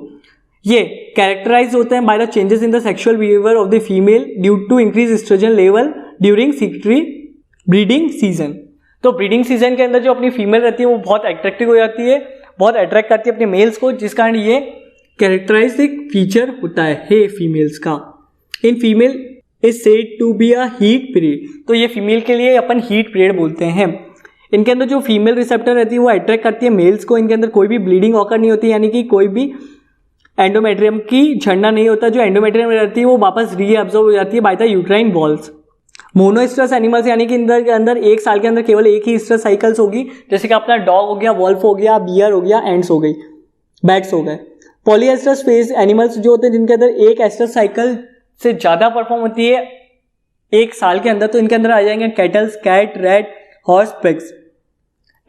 ये कैरेक्टराइज होते हैं by the changes in the sexual behaviour of the female due to increase estrogen level during secretory breeding season. तो ब्रीडिंग सीजन के अंदर जो अपनी फीमेल रहती है वो बहुत अट्रैक्टिव हो जाती है, बहुत अट्रैक्ट करती है अपने मेल्स को, जिस कारण ये कैरेक्टराइस्टिक फीचर होता है फीमेल्स का। In female is said to be a heat period, तो ये फीमेल के लिए अपन हीट पीरियड बोलते हैं। इनके अंदर जो फीमेल रिसेप्टर रहती है वो अट्रैक्ट करती है मेल्स को। इनके अंदर कोई भी ब्लीडिंग ऑकर नहीं होती, यानी कि कोई भी एंडोमेट्रियम की झड़ना नहीं होता। जो एंडोमेट्रियम रहती है वो वापस रीअब्जॉर्ब हो जाती है by the uterine walls. Monoestrous animals यानी कि इनके अंदर एक साल के अंदर केवल एक ही इस्ट्रस साइकिल्स होगी, जैसे कि अपना डॉग हो गया, वॉल्फ हो गया, बियर हो गया, एंड्स हो गई, बैट्स हो गए। पॉलीएस्ट्रस फेज एनिमल्स जो होते हैं जिनके अंदर एक एस्ट्रस साइकिल से ज़्यादा परफॉर्म होती है एक साल के अंदर, तो इनके अंदर आ जाएंगे cattles, cat, rat, horse, pigs.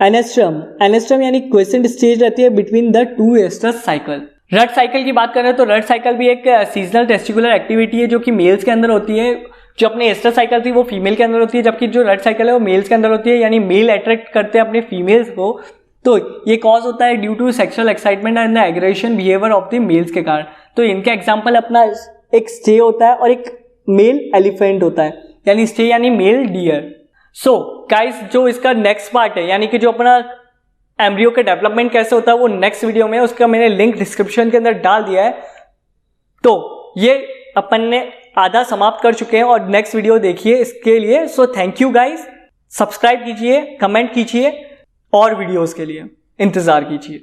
Anoestrum यानी क्वेसेंट स्टेज रहती है between the 2 oestrus cycle. Rut cycle की बात करें तो रट साइकिल भी एक सीजनल टेस्टिकुलर एक्टिविटी है जो कि मेल्स के अंदर होती है। जो अपनी एस्ट्रस साइकिल थी वो फीमेल के अंदर होती है, जबकि जो रट साइकिल है वो मेल्स के अंदर होती है, यानी मेल अट्रैक्ट करते हैं अपने फीमेल्स को। तो ये कॉज होता है due to sexual excitement and the aggression behaviour of the males के कारण। तो इनका एग्जाम्पल अपना एक स्टे होता है और एक मेल एलिफेंट होता है, यानी स्टे यानी मेल डियर। सो गाइस, जो इसका नेक्स्ट पार्ट है यानी कि जो अपना एम्ब्रियो का डेवलपमेंट कैसे होता है वो नेक्स्ट वीडियो में, उसका मैंने लिंक डिस्क्रिप्शन के अंदर डाल दिया है। तो ये अपन ने आधा समाप्त कर चुके हैं और नेक्स्ट वीडियो देखिए इसके लिए। So thank you guys, subscribe कीजिए, कमेंट कीजिए और वीडियोस के लिए इंतजार कीजिए।